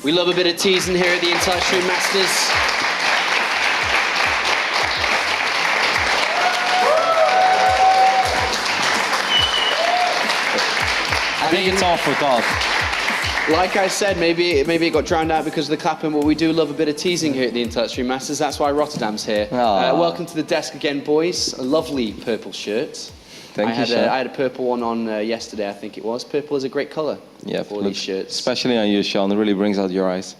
We love a bit of teasing here at the InTouchStream Masters. I think it's all for God. Like I said, maybe it got drowned out because of the clapping, but we do love a bit of teasing here at the InTouchStream Masters. That's why Rotterdam's here. Welcome to the desk again, boys. A lovely purple shirt. Thank you, I had a purple one on yesterday, I think it was. Purple is a great colour for these shirts. Especially on you, Sean. It really brings out your eyes.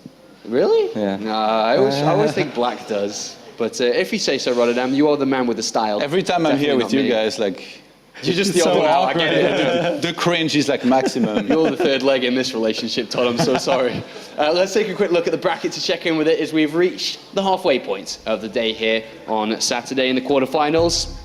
Really? Yeah. No, I always think black does. But if you say so, Rotterdam, you are the man with the style. Every time I'm here with you guys, like... You're just the old one out. I get it. The cringe is like maximum. You're the third leg in this relationship, Todd. I'm so sorry. Let's take a quick look at the bracket to check in with it as we've reached the halfway point of the day here on Saturday in the quarterfinals.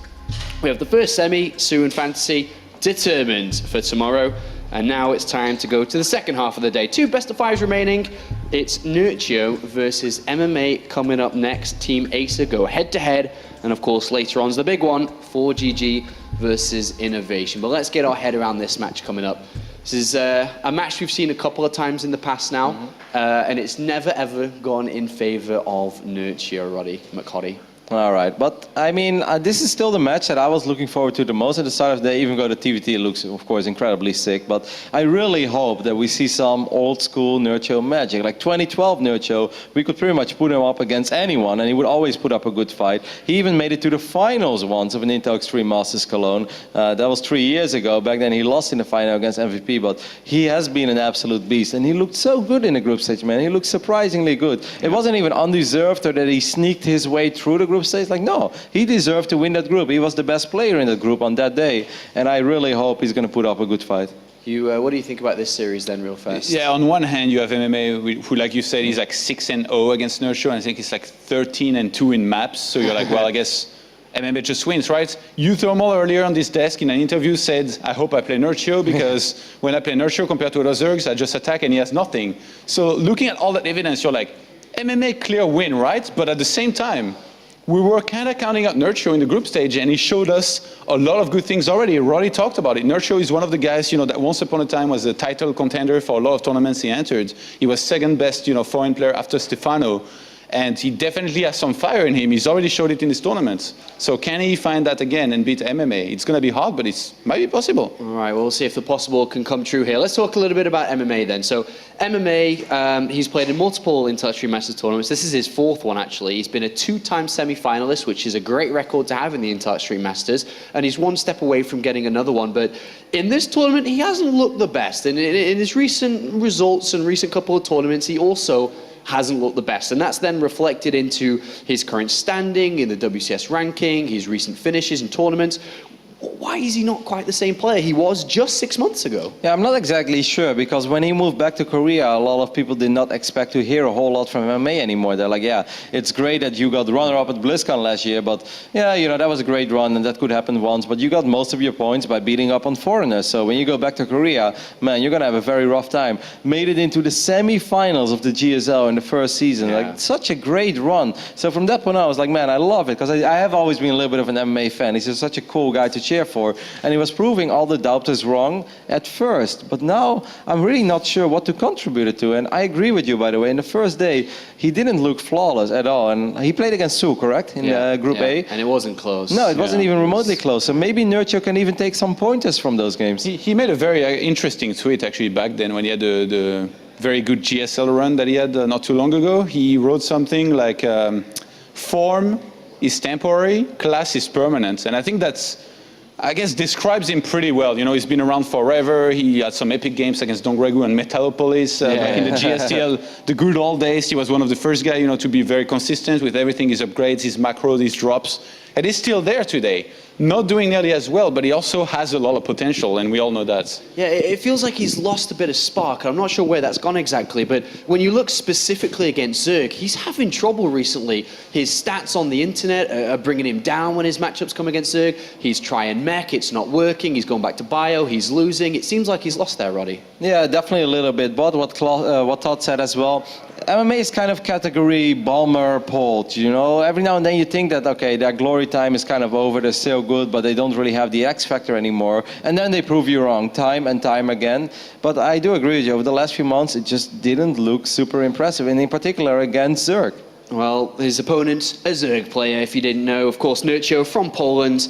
We have the first semi, Sue and Fantasy, determined for tomorrow. And now it's time to go to the second half of the day. 2 best-of-5s remaining. It's Nerchio versus MMA coming up next. Team Acer go head-to-head. And of course, later on is the big one, 4GG versus Innovation. But let's get our head around this match coming up. This is a match we've seen a couple of times in the past now. And it's never, ever gone in favor of Nerchio, Roddy McCoddy. All right, but I mean, this is still the match that I was looking forward to the most at the start of the day, even though the TvT looks, of course, incredibly sick. But I really hope that we see some old school Nerchio magic. Like 2012 Nerchio, we could pretty much put him up against anyone, and he would always put up a good fight. He even made it to the finals once of an InTouchStream Masters Cologne. That was 3 years ago. Back then, he lost in the final against MVP, but he has been an absolute beast. And he looked so good in the group stage, man. He looked surprisingly good. It wasn't even undeserved or that he sneaked his way through the group stage. Like, no, he deserved to win that group. He was the best player in that group on that day, and I really hope he's going to put up a good fight. What do you think about this series then, real fast? Yeah, on one hand, you have MMA, who, like you said, he's like 6-0 against Nerchio, and I think he's like 13-2 in maps. So you're like, well, I guess MMA just wins, right? You Thermal earlier on this desk in an interview said, I hope I play Nerchio because when I play Nerchio compared to other Zergs, I just attack and he has nothing. So looking at all that evidence, you're like, MMA clear win, right? But at the same time, we were kind of counting out Nerchio in the group stage, and he showed us a lot of good things already. Roddy talked about it. Nerchio is one of the guys, that once upon a time was a title contender for a lot of tournaments he entered. He was second best, foreign player after Stefano. And he definitely has some fire in him. He's already showed it in this tournament. So can he find that again and beat MMA? It's going to be hard, but it might be possible. All right, well, we'll see if the possible can come true here. Let's talk a little bit about MMA then. So MMA, he's played in multiple InTouchStream Masters tournaments. This is his 4th one, actually. He's been a 2-time semi-finalist, which is a great record to have in the InTouchStream Masters. And he's 1 step away from getting another one. But in this tournament, he hasn't looked the best. And in his recent results and recent couple of tournaments, he also hasn't looked the best, and that's then reflected into his current standing in the WCS ranking, his recent finishes in tournaments. Why is he not quite the same player he was just 6 months ago? Yeah, I'm not exactly sure, because when he moved back to Korea, a lot of people did not expect to hear a whole lot from MMA anymore. They're like, yeah, it's great that you got runner-up at BlizzCon last year, but yeah, that was a great run and that could happen once, but you got most of your points by beating up on foreigners. So when you go back to Korea, man, you're going to have a very rough time. Made it into the semi-finals of the GSL in the first season. Like, such a great run. So from that point on, I was like, man, I love it, because I have always been a little bit of an MMA fan. He's just such a cool guy to cheer for, and he was proving all the doubters wrong at first, but now I'm really not sure what to contribute it to. And I agree with you, by the way. In the first day, he didn't look flawless at all, and he played against Sue, correct, in Group A, and it wasn't close. No, it wasn't even remotely close. So maybe Nerchio can even take some pointers from those games. He made a very interesting tweet actually back then when he had the very good GSL run that he had not too long ago. He wrote something like form is temporary, class is permanent, and I think that's, I guess, describes him pretty well. He's been around forever. He had some epic games against Don Gregu and Metalopolis back in the GSTL, the good old days. He was one of the first guys, to be very consistent with everything, his upgrades, his macros, his drops. And he's still there today. Not doing nearly as well, but he also has a lot of potential, and we all know that. Yeah, it feels like he's lost a bit of spark. I'm not sure where that's gone exactly, but when you look specifically against Zerg, he's having trouble recently. His stats on the internet are bringing him down when his matchups come against Zerg. He's trying mech, it's not working. He's going back to bio, he's losing. It seems like he's lost there, Roddy. Yeah, definitely a little bit. But what Todd said as well, MMA is kind of category bomber Polt, Every now and then you think that, okay, their glory time is kind of over, they're still good, but they don't really have the X factor anymore. And then they prove you wrong time and time again. But I do agree with you. Over the last few months, it just didn't look super impressive, and in particular against Zerg. Well, his opponent, a Zerg player, if you didn't know, of course, Nerchio from Poland.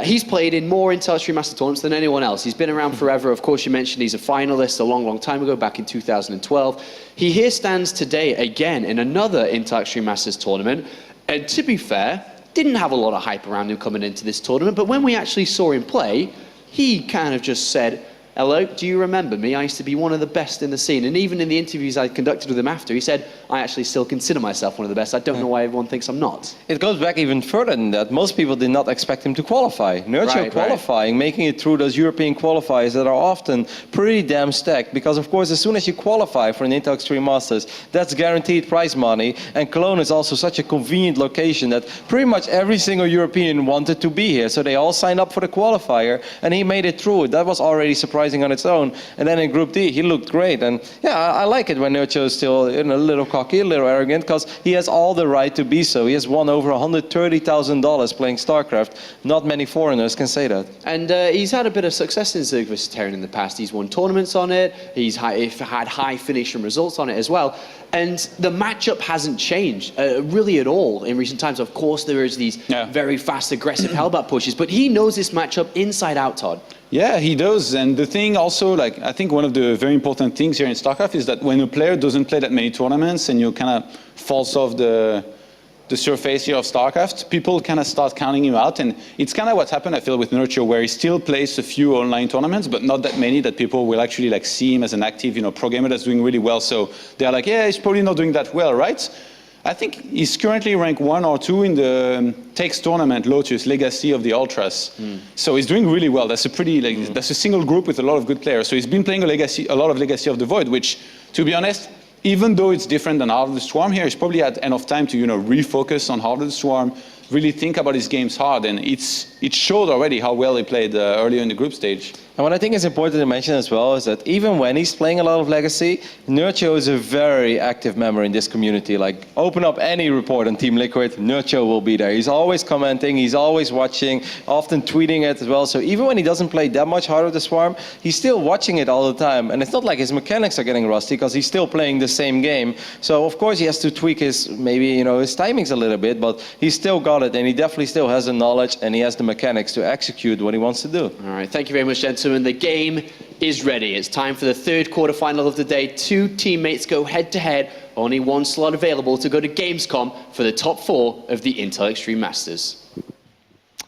He's played in more Intel Extreme Master tournaments than anyone else. He's been around forever. Of course, you mentioned he's a finalist a long, long time ago, back in 2012. He here stands today again in another Intel Extreme Masters tournament. And to be fair, didn't have a lot of hype around him coming into this tournament. But when we actually saw him play, he kind of just said, "Hello, do you remember me? I used to be one of the best in the scene." And even in the interviews I conducted with him after, he said, "I actually still consider myself one of the best. I don't know why everyone thinks I'm not." It goes back even further than that. Most people did not expect him to qualify. Nerchio qualifying, making it through those European qualifiers that are often pretty damn stacked. Because, of course, as soon as you qualify for an Intel Extreme Masters, that's guaranteed prize money. And Cologne is also such a convenient location that pretty much every single European wanted to be here. So they all signed up for the qualifier, and he made it through. That was already surprising on its own. And then in Group D, he looked great. And yeah, I like it when Nerchio is still a little cocky, a little arrogant, because he has all the right to be so. He has won over $130,000 playing StarCraft. Not many foreigners can say that. And he's had a bit of success in Zerg vs Terran in the past. He's won tournaments on it. He's had high finishing results on it as well. And the matchup hasn't changed really at all in recent times. Of course, there is these very fast, aggressive Hellbat pushes, but he knows this matchup inside out, Todd. Yeah, he does. And the thing also, like, I think one of the very important things here in StarCraft is that when a player doesn't play that many tournaments and you kind of falls off the surface here of StarCraft, people kind of start counting you out. And it's kind of what happened, I feel, with Nerchio, where he still plays a few online tournaments, but not that many that people will actually like see him as an active, pro gamer that's doing really well. So they're like, yeah, he's probably not doing that well, right? I think he's currently ranked 1 or 2 in the Takes tournament, Lotus, Legacy of the Ultras. So he's doing really well. That's a pretty, that's a single group with a lot of good players. So he's been playing a lot of Legacy of the Void, which, to be honest, even though it's different than Heart of the Swarm here, he's probably had enough time to, refocus on Heart of the Swarm, really think about his games hard, and it showed already how well he played earlier in the group stage. And what I think is important to mention as well is that even when he's playing a lot of Legacy, Nerchio is a very active member in this community. Like, open up any report on Team Liquid, Nerchio will be there. He's always commenting, he's always watching, often tweeting it as well. So even when he doesn't play that much Heart of the Swarm, he's still watching it all the time. And it's not like his mechanics are getting rusty, because he's still playing the same game. So of course he has to tweak his, maybe, his timings a little bit, but he's still got it, and he definitely still has the knowledge and he has the mechanics to execute what he wants to do. All right, thank you very much, gentlemen. The game is ready. It's time for the third quarterfinal of the day. 2 teammates go head-to-head. Only 1 slot available to go to Gamescom for the top 4 of the Intel Extreme Masters.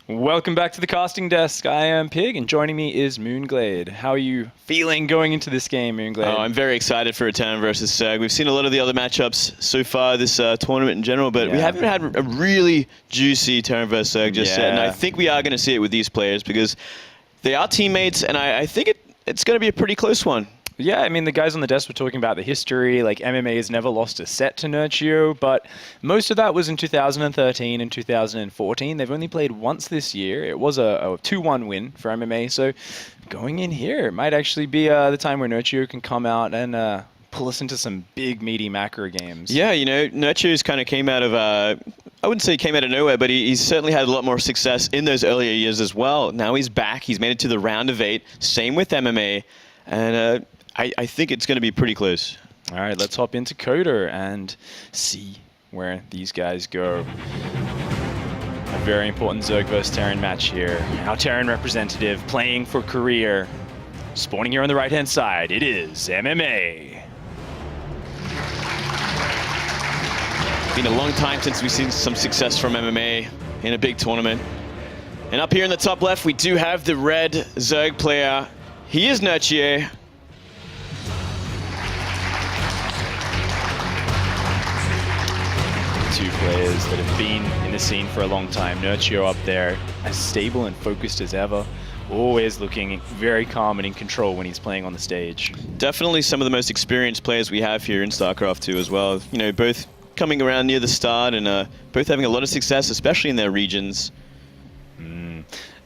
Welcome back to the casting desk. I am Pig, and joining me is Moonglade. How are you feeling going into this game, Moonglade? Oh, I'm very excited for Terran versus Zerg. We've seen a lot of the other matchups so far this tournament in general, but we haven't had a really juicy Terran versus Zerg just yet. And I think we are going to see it with these players because they are teammates, and I think it's going to be a pretty close one. Yeah, I mean, the guys on the desk were talking about the history. Like, MMA has never lost a set to Nerchio, but most of that was in 2013 and 2014. They've only played once this year. It was a 2-1 win for MMA, so going in here, it might actually be the time where Nerchio can come out and pull us into some big, meaty macro games. Yeah, Nerchio's kind of came out of, I wouldn't say came out of nowhere, but he's certainly had a lot more success in those earlier years as well. Now he's back. He's made it to the round of 8. Same with MMA, and I think it's going to be pretty close. All right, let's hop into Coder and see where these guys go. A very important Zerg vs Terran match here. Our Terran representative playing for career. Spawning here on the right-hand side, it is MMA. Been a long time since we've seen some success from MMA in a big tournament. And up here in the top left, we do have the red Zerg player. He is Nerchio. Two players that have been in the scene for a long time. Nerchio up there, as stable and focused as ever. Always looking very calm and in control when he's playing on the stage. Definitely some of the most experienced players we have here in StarCraft 2 as well. Both coming around near the start and both having a lot of success, especially in their regions.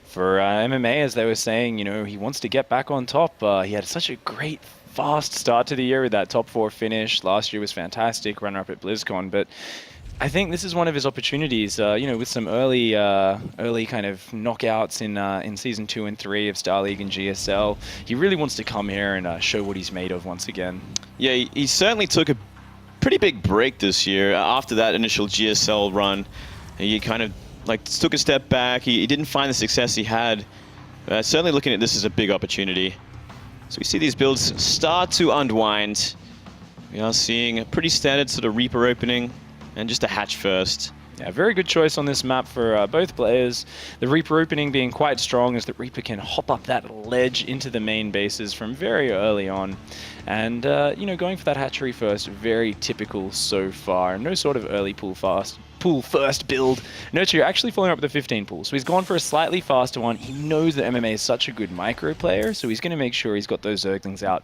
For MMA, as they were saying, he wants to get back on top. He had such a great, fast start to the year with that top 4 finish. Last year was fantastic, runner-up at BlizzCon, but I think this is one of his opportunities, with some early kind of knockouts in Season 2 and 3 of Star League and GSL. He really wants to come here and show what he's made of once again. Yeah, he certainly took a pretty big break this year. After that initial GSL run, he kind of took a step back. He didn't find the success he had. Certainly looking at this as a big opportunity. So we see these builds start to unwind. We are seeing a pretty standard sort of Reaper opening and just a hatch first. Yeah, very good choice on this map for both players. The Reaper opening being quite strong as the Reaper can hop up that ledge into the main bases from very early on. And, going for that hatchery first, very typical so far. No sort of early pull first build. Nerchio actually following up with a 15 pull, so he's gone for a slightly faster one. He knows that MMA is such a good micro player, so he's going to make sure he's got those Zerglings out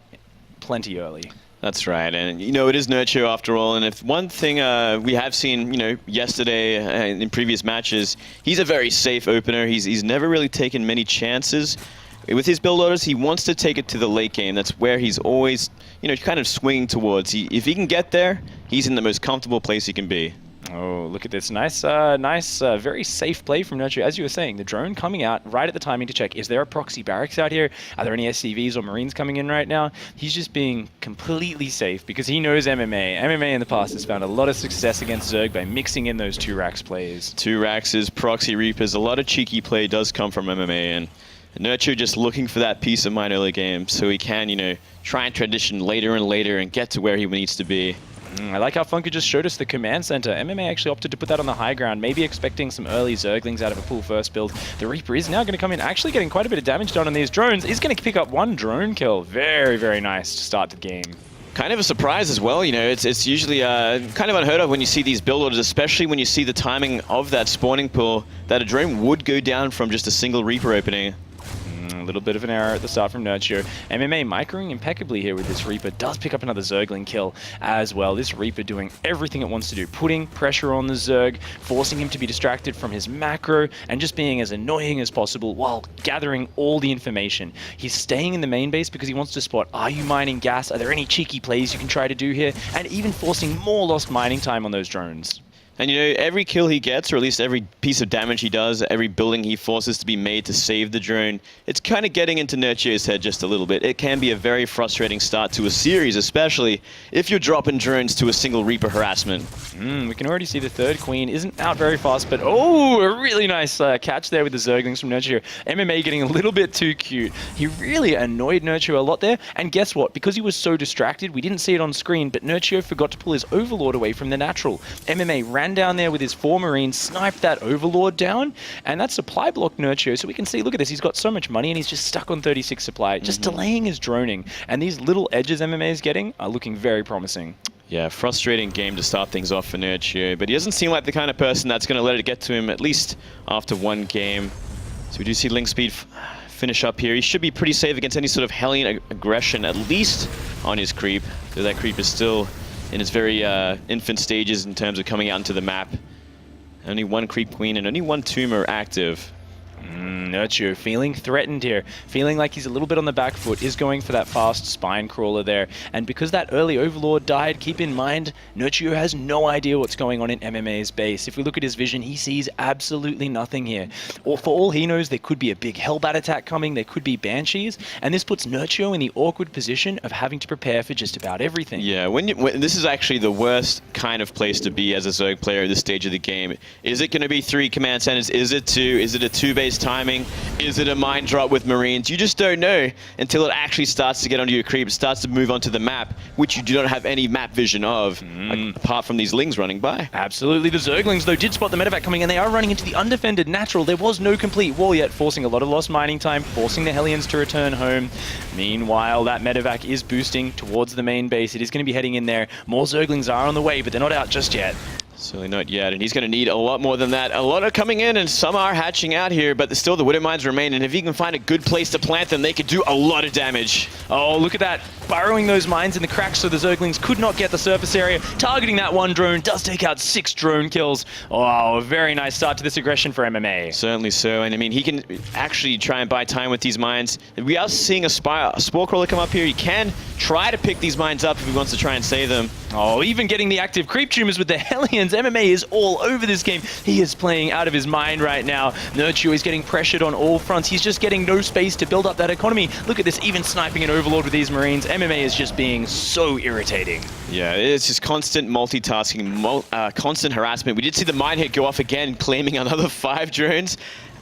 plenty early. That's right, and it is Nerchio after all, and if one thing we have seen, yesterday in previous matches, he's a very safe opener. He's never really taken many chances. With his build orders, he wants to take it to the late game. That's where he's always, kind of swinging towards. If he can get there, he's in the most comfortable place he can be. Oh, look at this. Nice, very safe play from Nerchio. As you were saying, the drone coming out right at the timing to check, is there a proxy barracks out here? Are there any SCVs or Marines coming in right now? He's just being completely safe because he knows MMA. MMA in the past has found a lot of success against Zerg by mixing in those 2-racks plays. 2-racks, proxy Reapers, a lot of cheeky play does come from MMA, and Nerchio just looking for that peace of mind early game so he can, try and transition later and later and get to where he needs to be. I like how Funker just showed us the command center. MMA actually opted to put that on the high ground, maybe expecting some early Zerglings out of a pull first build. The Reaper is now going to come in, actually getting quite a bit of damage done on these drones. He's going to pick up one drone kill. Very, very nice to start the game. Kind of a surprise as well, it's usually kind of unheard of when you see these build orders, especially when you see the timing of that spawning pool, that a drone would go down from just a single Reaper opening. A little bit of an error at the start from Nerchio. MMA microing impeccably here with this Reaper. Does pick up another Zergling kill as well. This Reaper doing everything it wants to do. Putting pressure on the Zerg, forcing him to be distracted from his macro, and just being as annoying as possible while gathering all the information. He's staying in the main base because he wants to spot, are you mining gas? Are there any cheeky plays you can try to do here? And even forcing more lost mining time on those drones. And every kill he gets, or at least every piece of damage he does, every building he forces to be made to save the drone, it's kind of getting into Nerchio's head just a little bit. It can be a very frustrating start to a series, especially if you're dropping drones to a single Reaper harassment. We can already see the third Queen isn't out very fast, but a really nice catch there with the Zerglings from Nerchio. MMA getting a little bit too cute. He really annoyed Nerchio a lot there, and guess what? Because he was so distracted, we didn't see it on screen, but Nerchio forgot to pull his Overlord away from the natural. MMA ran down there with his 4 Marines, sniped that Overlord down, and that supply blocked Nerchio. So we can see, look at this, he's got so much money and he's just stuck on 36 supply, just delaying his droning. And these little edges MMA is getting are looking very promising. Yeah, frustrating game to start things off for Nerchio, but he doesn't seem like the kind of person that's going to let it get to him, at least after one game. So we do see Link Speed finish up here. He should be pretty safe against any sort of Hellion aggression, at least on his creep, though that creep is still in its very infant stages in terms of coming out into the map. Only one Creep Queen and only one Tumor active. Nerchio feeling threatened here, feeling like he's a little bit on the back foot, is going for that fast spine crawler there. And because that early Overlord died, keep in mind, Nerchio has no idea what's going on in MMA's base. If we look at his vision, he sees absolutely nothing here. Or for all he knows, there could be a big Hellbat attack coming, there could be Banshees, and this puts Nerchio in the awkward position of having to prepare for just about everything. Yeah, when this is actually the worst kind of place to be as a Zerg player at this stage of the game. Is it going to be 3 command centers? Is it 2? Is it a 2-base timing? Is it a mine drop with Marines? You just don't know until it actually starts to get onto your creep, starts to move onto the map, which you do not have any map vision of, apart from these Lings running by. Absolutely. The Zerglings, though, did spot the medevac coming, and they are running into the undefended natural. There was no complete wall yet, forcing a lot of lost mining time, forcing the Hellions to return home. Meanwhile, that medevac is boosting towards the main base. It is going to be heading in there. More Zerglings are on the way, but they're not out just yet. Certainly not yet, and he's going to need a lot more than that. A lot are coming in, and some are hatching out here, but still the Widow Mines remain, and if he can find a good place to plant them, they could do a lot of damage. Oh, look at that. burrowing those mines in the cracks so the Zerglings could not get the surface area. Targeting that one drone does take out 6 drone kills. Oh, a very nice start to this aggression for MMA. Certainly so, and I mean, he can actually try and buy time with these mines. We are seeing a Spore Crawler come up here. He can try to pick these mines up if he wants to try and save them. Oh, even getting the active creep tumors with the Hellions. MMA is all over this game. He is playing out of his mind right now. Nerchio is getting pressured on all fronts. He's just getting no space to build up that economy. Look at this, even sniping an Overlord with these Marines. MMA is just being so irritating. Yeah, it's just constant multitasking, constant harassment. We did see the mine hit go off again, claiming another 5 drones.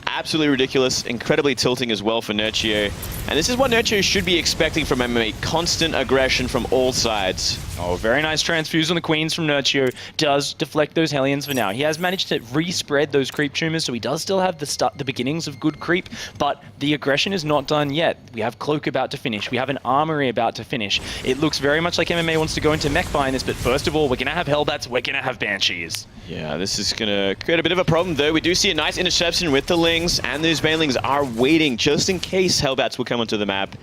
Absolutely ridiculous, incredibly tilting as well for Nerchio. And this is what Nerchio should be expecting from MMA, constant aggression from all sides. Oh, very nice transfuse on the Queens from Nerchio. Does deflect those Hellions for now. He has managed to re-spread those creep tumors, so he does still have the beginnings of good creep, but the aggression is not done yet. We have Cloak about to finish. We have an Armory about to finish. It looks very much like MMA wants to go into mech buying this, but first of all, we're going to have Hellbats, we're going to have Banshees. Yeah, this is going to create a bit of a problem, though. We do see a nice interception with the Lings, and those Banelings are waiting just in case Hellbats will come onto the map.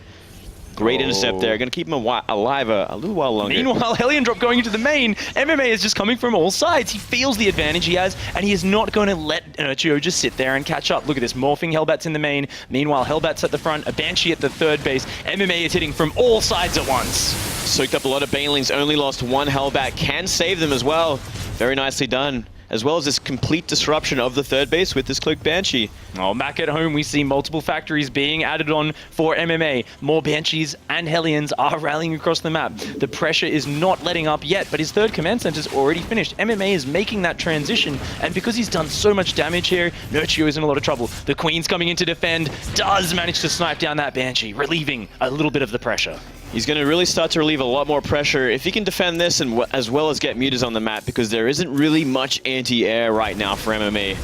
Great intercept there. Going to keep him alive a little while longer. Meanwhile, Hellion Drop going into the main. MMA is just coming from all sides. He feels the advantage he has, and he is not going to let Nerchio just sit there and catch up. Look at this, morphing Hellbats in the main. Meanwhile, Hellbats at the front, a Banshee at the third base. MMA is hitting from all sides at once. Soaked up a lot of Banelings, only lost 1 Hellbat. Can save them as well. Very nicely done. As well as this complete disruption of the third base with this Cloaked Banshee. Oh, back at home, we see multiple factories being added on for MMA. More Banshees and Hellions are rallying across the map. The pressure is not letting up yet, but his third command center is already finished. MMA is making that transition, and because he's done so much damage here, Nerchio is in a lot of trouble. The Queen's coming in to defend, does manage to snipe down that Banshee, relieving a little bit of the pressure. He's going to really start to relieve a lot more pressure if he can defend this and as well as get mutas on the map, because there isn't really much anti-air right now for MMA.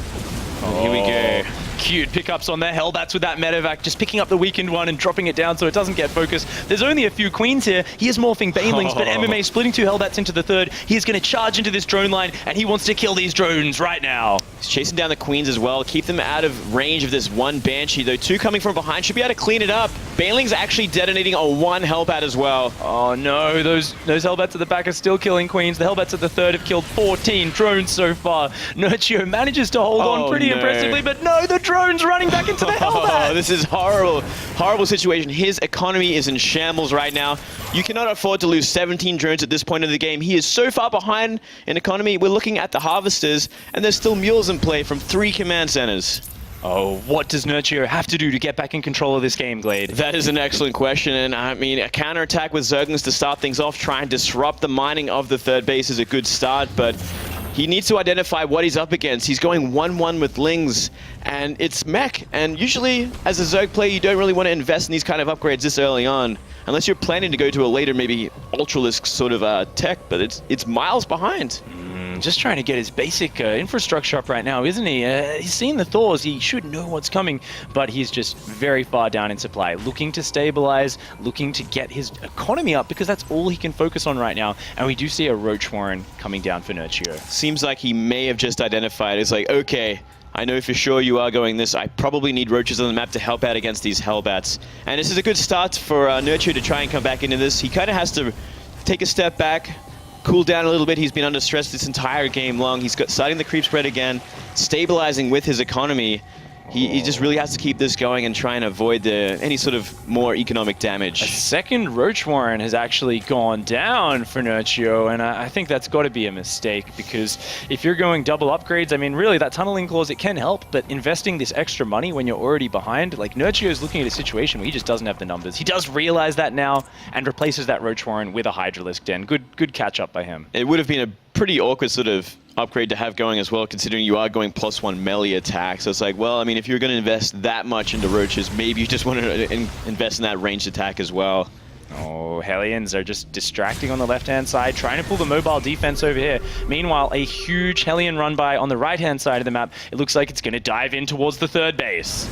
Oh, here we go. Cute pickups on their Hellbats with that medevac, just picking up the weakened one and dropping it down so it doesn't get focused. There's only a few Queens here. He is morphing Banelings, but MMA splitting 2 Hellbats into the third. He is going to charge into this drone line, and he wants to kill these drones right now. He's chasing down the Queens as well, keep them out of range of this 1 Banshee, though 2 coming from behind should be able to clean it up. Banelings actually detonating on 1 Hellbat as well. Oh no, those Hellbats at the back are still killing Queens. The Hellbats at the third have killed 14 drones so far. Nerchio manages to hold on pretty impressively, but no, the drone's running back into the Hellbat. Oh, this is horrible. Horrible situation. His economy is in shambles right now. You cannot afford to lose 17 drones at this point in the game. He is so far behind in economy. We're looking at the Harvesters, and there's still mules in play from 3 command centers. Oh, what does Nerchio have to do to get back in control of this game, Glade? That is an excellent question, and I mean, a counterattack with Zerglings to start things off, try and disrupt the mining of the third base is a good start, but he needs to identify what he's up against. He's going 1-1 with Lings, and it's mech. And usually, as a Zerg player, you don't really want to invest in these kind of upgrades this early on, unless you're planning to go to a later, maybe Ultralisk sort of tech, but it's miles behind. Just trying to get his basic infrastructure up right now, isn't he? He's seen the Thors, he should know what's coming, but he's just very far down in supply, looking to stabilize, looking to get his economy up, because that's all he can focus on right now. And we do see a Roach Warren coming down for Nerchio. Seems like he may have just identified, it's like, okay, I know for sure you are going this. I probably need roaches on the map to help out against these Hellbats. And this is a good start for Nerchio to try and come back into this. He kind of has to take a step back, cool down a little bit. He's been under stress this entire game long. He's starting the creep spread again, stabilizing with his economy. He just really has to keep this going and try and avoid any sort of more economic damage. A second Roach Warren has actually gone down for Nerchio, and I think that's got to be a mistake, because if you're going double upgrades, I mean, really, that tunneling clause, it can help, but investing this extra money when you're already behind, like, Nerchio is looking at a situation where he just doesn't have the numbers. He does realize that now and replaces that Roach Warren with a Hydralisk Den. Good catch up by him. It would have been a pretty awkward sort of upgrade to have going as well, considering you are going +1 melee attack. So it's like, well, I mean, if you're going to invest that much into roaches, maybe you just want to invest in that ranged attack as well. Oh, Hellions are just distracting on the left-hand side, trying to pull the mobile defense over here. Meanwhile, a huge Hellion run by on the right-hand side of the map. It looks like it's going to dive in towards the third base.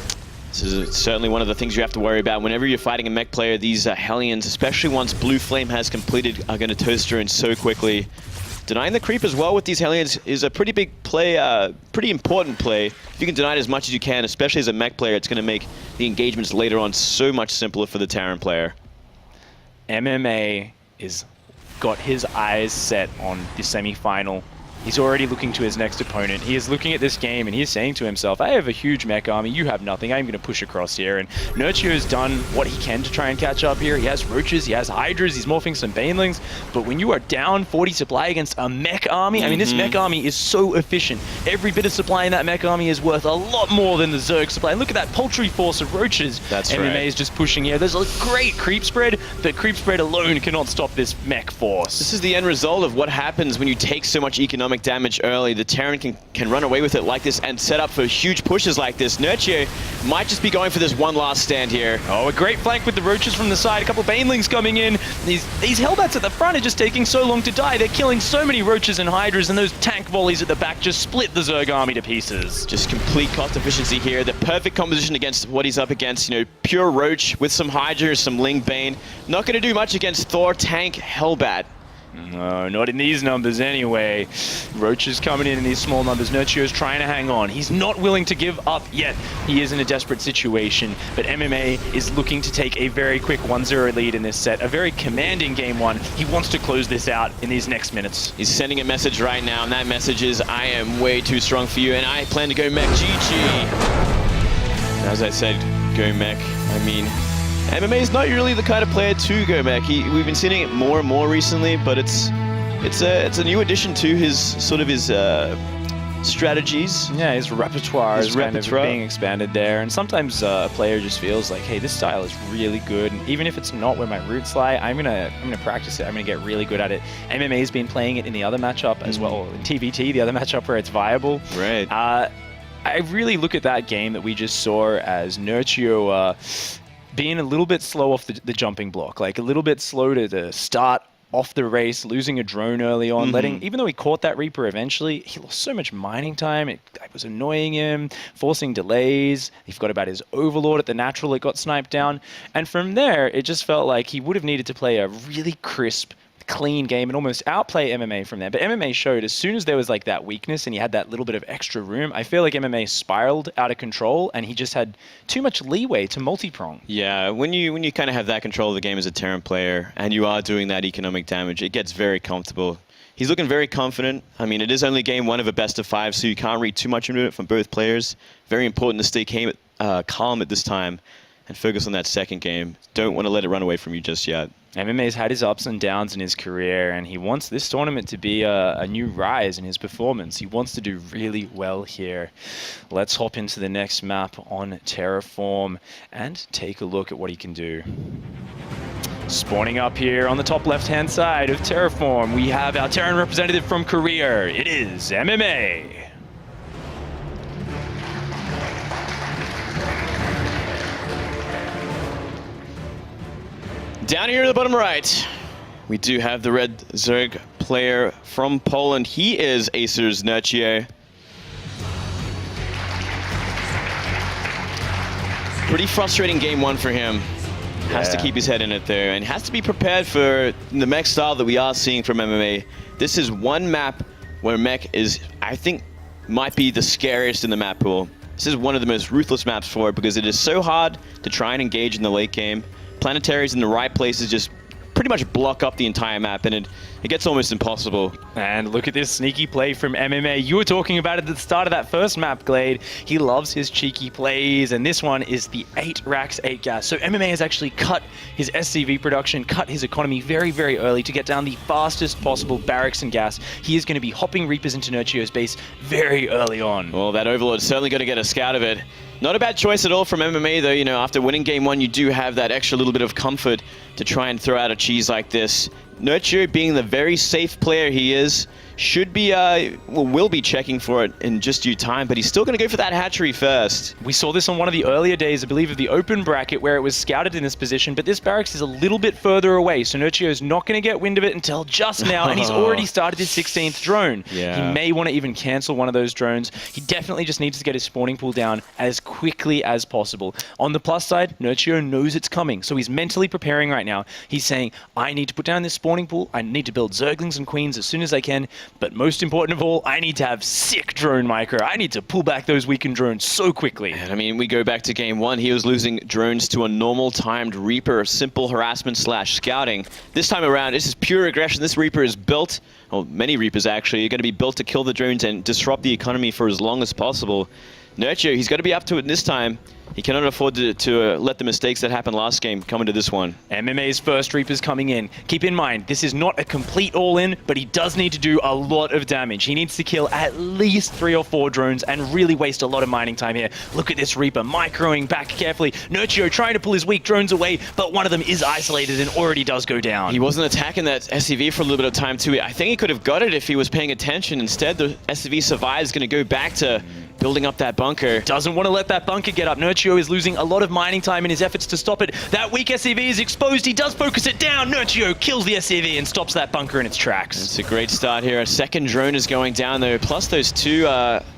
This is certainly one of the things you have to worry about. Whenever you're fighting a mech player, these Hellions, especially once Blue Flame has completed, are going to toast her in so quickly. Denying the creep as well with these Hellions is a pretty big play, pretty important play. If you can deny it as much as you can, especially as a mech player, it's going to make the engagements later on so much simpler for the Terran player. MMA is got his eyes set on the semi-final. He's already looking to his next opponent. He is looking at this game and he's saying to himself, I have a huge mech army, you have nothing, I'm going to push across here. And Nerchio has done what he can to try and catch up here. He has roaches, he has hydras, he's morphing some banelings. But when you are down 40 supply against a mech army, I mean, this mech army is so efficient. Every bit of supply in that mech army is worth a lot more than the Zerg supply. And look at that paltry force of roaches. That's MMA right. is just pushing here. There's a great creep spread, but creep spread alone cannot stop this mech force. This is the end result of what happens when you take so much economic damage early. The Terran can run away with it like this and set up for huge pushes like this. Nerchio might just be going for this one last stand here. Oh, a great flank with the roaches from the side. A couple banelings coming in. These Hellbats at the front are just taking so long to die. They're killing so many roaches and hydras, and those tank volleys at the back just split the Zerg army to pieces. Just complete cost efficiency here. The perfect composition against what he's up against. You know, pure roach with some hydra, some ling bane. Not going to do much against Thor tank Hellbat. No, not in these numbers anyway. Roach is coming in these small numbers. Nerchio is trying to hang on. He's not willing to give up yet. He is in a desperate situation, but MMA is looking to take a very quick 1-0 lead in this set. A very commanding game one. He wants to close this out in these next minutes. He's sending a message right now, and that message is, I am way too strong for you, and I plan to go mech GG. As I said, go mech. I mean, MMA is not really the kind of player to go mech. We've been seeing it more and more recently, but it's a new addition to his strategies. Yeah, his repertoire is kind of being expanded there. And sometimes a player just feels like, hey, this style is really good. And even if it's not where my roots lie, I'm gonna practice it. I'm gonna get really good at it. MMA's been playing it in the other matchup as well. In TvT, the other matchup where it's viable. Right. I really look at that game that we just saw as Nerchio being a little bit slow off the jumping block, like a little bit slow to start off the race, losing a drone early on, even though he caught that Reaper eventually, he lost so much mining time. It was annoying him, forcing delays. He forgot about his Overlord at the natural, it got sniped down. And from there, it just felt like he would have needed to play a really crisp, clean game and almost outplay MMA from there. But MMA showed as soon as there was like that weakness and he had that little bit of extra room, I feel like MMA spiraled out of control and he just had too much leeway to multi-prong. Yeah, when you kind of have that control of the game as a Terran player and you are doing that economic damage, it gets very comfortable. He's looking very confident. I mean, it is only game one of a best of 5, so you can't read too much into it from both players. Very important to stay calm at this time and focus on that second game. Don't want to let it run away from you just yet. MMA's had his ups and downs in his career, and he wants this tournament to be a new rise in his performance. He wants to do really well here. Let's hop into the next map on Terraform and take a look at what he can do. Spawning up here on the top left-hand side of Terraform, we have our Terran representative from Korea. It is MMA. Down here at the bottom right, we do have the red Zerg player from Poland. He is Acer's Nerchio. Pretty frustrating game one for him. Has to keep his head in it there and has to be prepared for the mech style that we are seeing from MMA. This is one map where mech is, I think, might be the scariest in the map pool. This is one of the most ruthless maps for it because it is so hard to try and engage in the late game. Planetaries in the right places just pretty much block up the entire map, and it gets almost impossible. And look at this sneaky play from MMA. You were talking about it at the start of that first map, Glade. He loves his cheeky plays, and this one is the 8 racks, 8 gas. So MMA has actually cut his SCV production, cut his economy very, very early to get down the fastest possible barracks and gas. He is going to be hopping Reapers into Nerchio's base very early on. Well, that Overlord's certainly going to get a scout of it. Not a bad choice at all from MMA, though. You know, after winning game one, you do have that extra little bit of comfort to try and throw out a cheese like this. Nerchio, being the very safe player he is, should be, will be checking for it in just due time, but he's still going to go for that hatchery first. We saw this on one of the earlier days, I believe, of the open bracket where it was scouted in this position, but this barracks is a little bit further away, so Nerchio's not going to get wind of it until just now, and he's already started his 16th drone. Yeah. He may want to even cancel one of those drones. He definitely just needs to get his spawning pool down as quickly as possible. On the plus side, Nerchio knows it's coming, so he's mentally preparing right right now. He's saying, I need to put down this spawning pool, I need to build Zerglings and Queens as soon as I can, but most important of all, I need to have sick drone micro. I need to pull back those weakened drones so quickly. And I mean, we go back to game 1, he was losing drones to a normal timed Reaper, simple harassment / scouting. This time around, this is pure aggression. This Reaper is built, well, many Reapers actually, are going to be built to kill the drones and disrupt the economy for as long as possible. Nerchio, he's got to be up to it this time. He cannot afford to let the mistakes that happened last game come into this one. MMA's first Reaper's coming in. Keep in mind, this is not a complete all-in, but he does need to do a lot of damage. He needs to kill at least 3 or 4 drones and really waste a lot of mining time here. Look at this Reaper, microing back carefully. Nerchio trying to pull his weak drones away, but one of them is isolated and already does go down. He wasn't attacking that SCV for a little bit of time too. I think he could have got it if he was paying attention. Instead, the SCV survives, going to go back to building up that bunker. Doesn't want to let that bunker get up. Nerchio is losing a lot of mining time in his efforts to stop it. That weak SCV is exposed. He does focus it down. Nerchio kills the SCV and stops that bunker in its tracks. It's a great start here. A second drone is going down though, plus those 2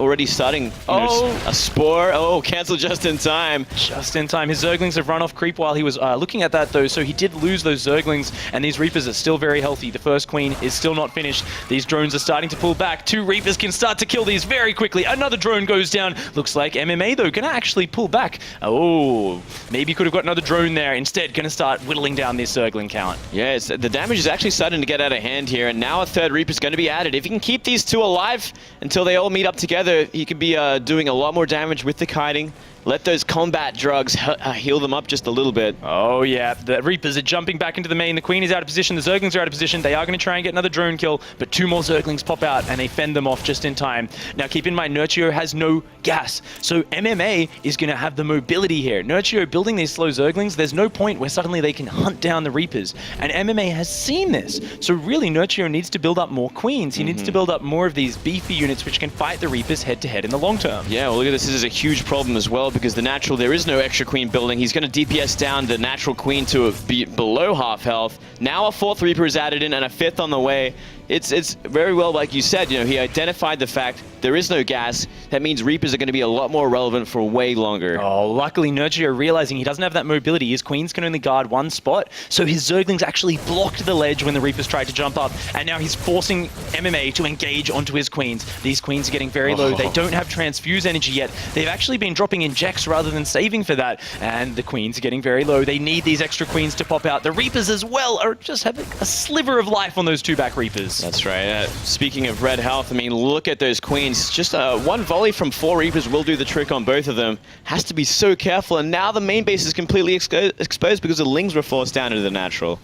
already starting a spore. Oh, cancel just in time. Just in time. His Zerglings have run off creep while he was looking at that though, so he did lose those Zerglings, and these Reapers are still very healthy. The first Queen is still not finished. These drones are starting to pull back. 2 Reapers can start to kill these very quickly. Another drone goes down. Looks like MMA though gonna actually pull back. Oh, maybe could have got another drone there. Instead, gonna start whittling down this Zergling count. Yeah, the damage is actually starting to get out of hand here, and now a 3rd Reaper is going to be added. If he can keep these 2 alive until they all meet up together, he could be doing a lot more damage with the kiting. Let those combat drugs heal them up just a little bit. Oh yeah, the Reapers are jumping back into the main. The Queen is out of position, the Zerglings are out of position. They are going to try and get another drone kill, but 2 more Zerglings pop out and they fend them off just in time. Now keep in mind, Nerchio has no gas, so MMA is going to have the mobility here. Nerchio building these slow Zerglings, there's no point where suddenly they can hunt down the Reapers, and MMA has seen this. So really, Nerchio needs to build up more Queens. He needs to build up more of these beefy units which can fight the Reapers head to head in the long term. Yeah, well look at this is a huge problem as well, because the natural, there is no extra Queen building. He's going to DPS down the natural Queen to be below half health. Now a 4th Reaper is added in and a 5th on the way. It's very well, like you said, you know, he identified the fact there is no gas. That means Reapers are going to be a lot more relevant for way longer. Oh, luckily Nerchio realizing he doesn't have that mobility. His Queens can only guard 1 spot, so his Zerglings actually blocked the ledge when the Reapers tried to jump up, and now he's forcing MMA to engage onto his Queens. These Queens are getting very low. They don't have transfuse energy yet. They've actually been dropping injects rather than saving for that, and the Queens are getting very low. They need these extra Queens to pop out. The Reapers as well are just having a sliver of life on those 2 back Reapers. That's right. Speaking of red health, I mean, look at those Queens. Just 1 volley from 4 Reapers will do the trick on both of them. Has to be so careful, and now the main base is completely exposed because the Lings were forced down into the natural.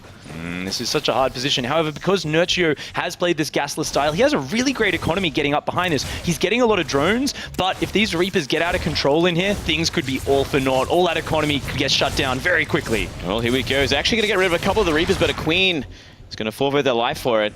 This is such a hard position. However, because Nerchio has played this gasless style, he has a really great economy getting up behind this. He's getting a lot of drones, but if these Reapers get out of control in here, things could be all for naught. All that economy could get shut down very quickly. Well, here we go. He's actually going to get rid of a couple of the Reapers, but a Queen is going to forfeit their life for it.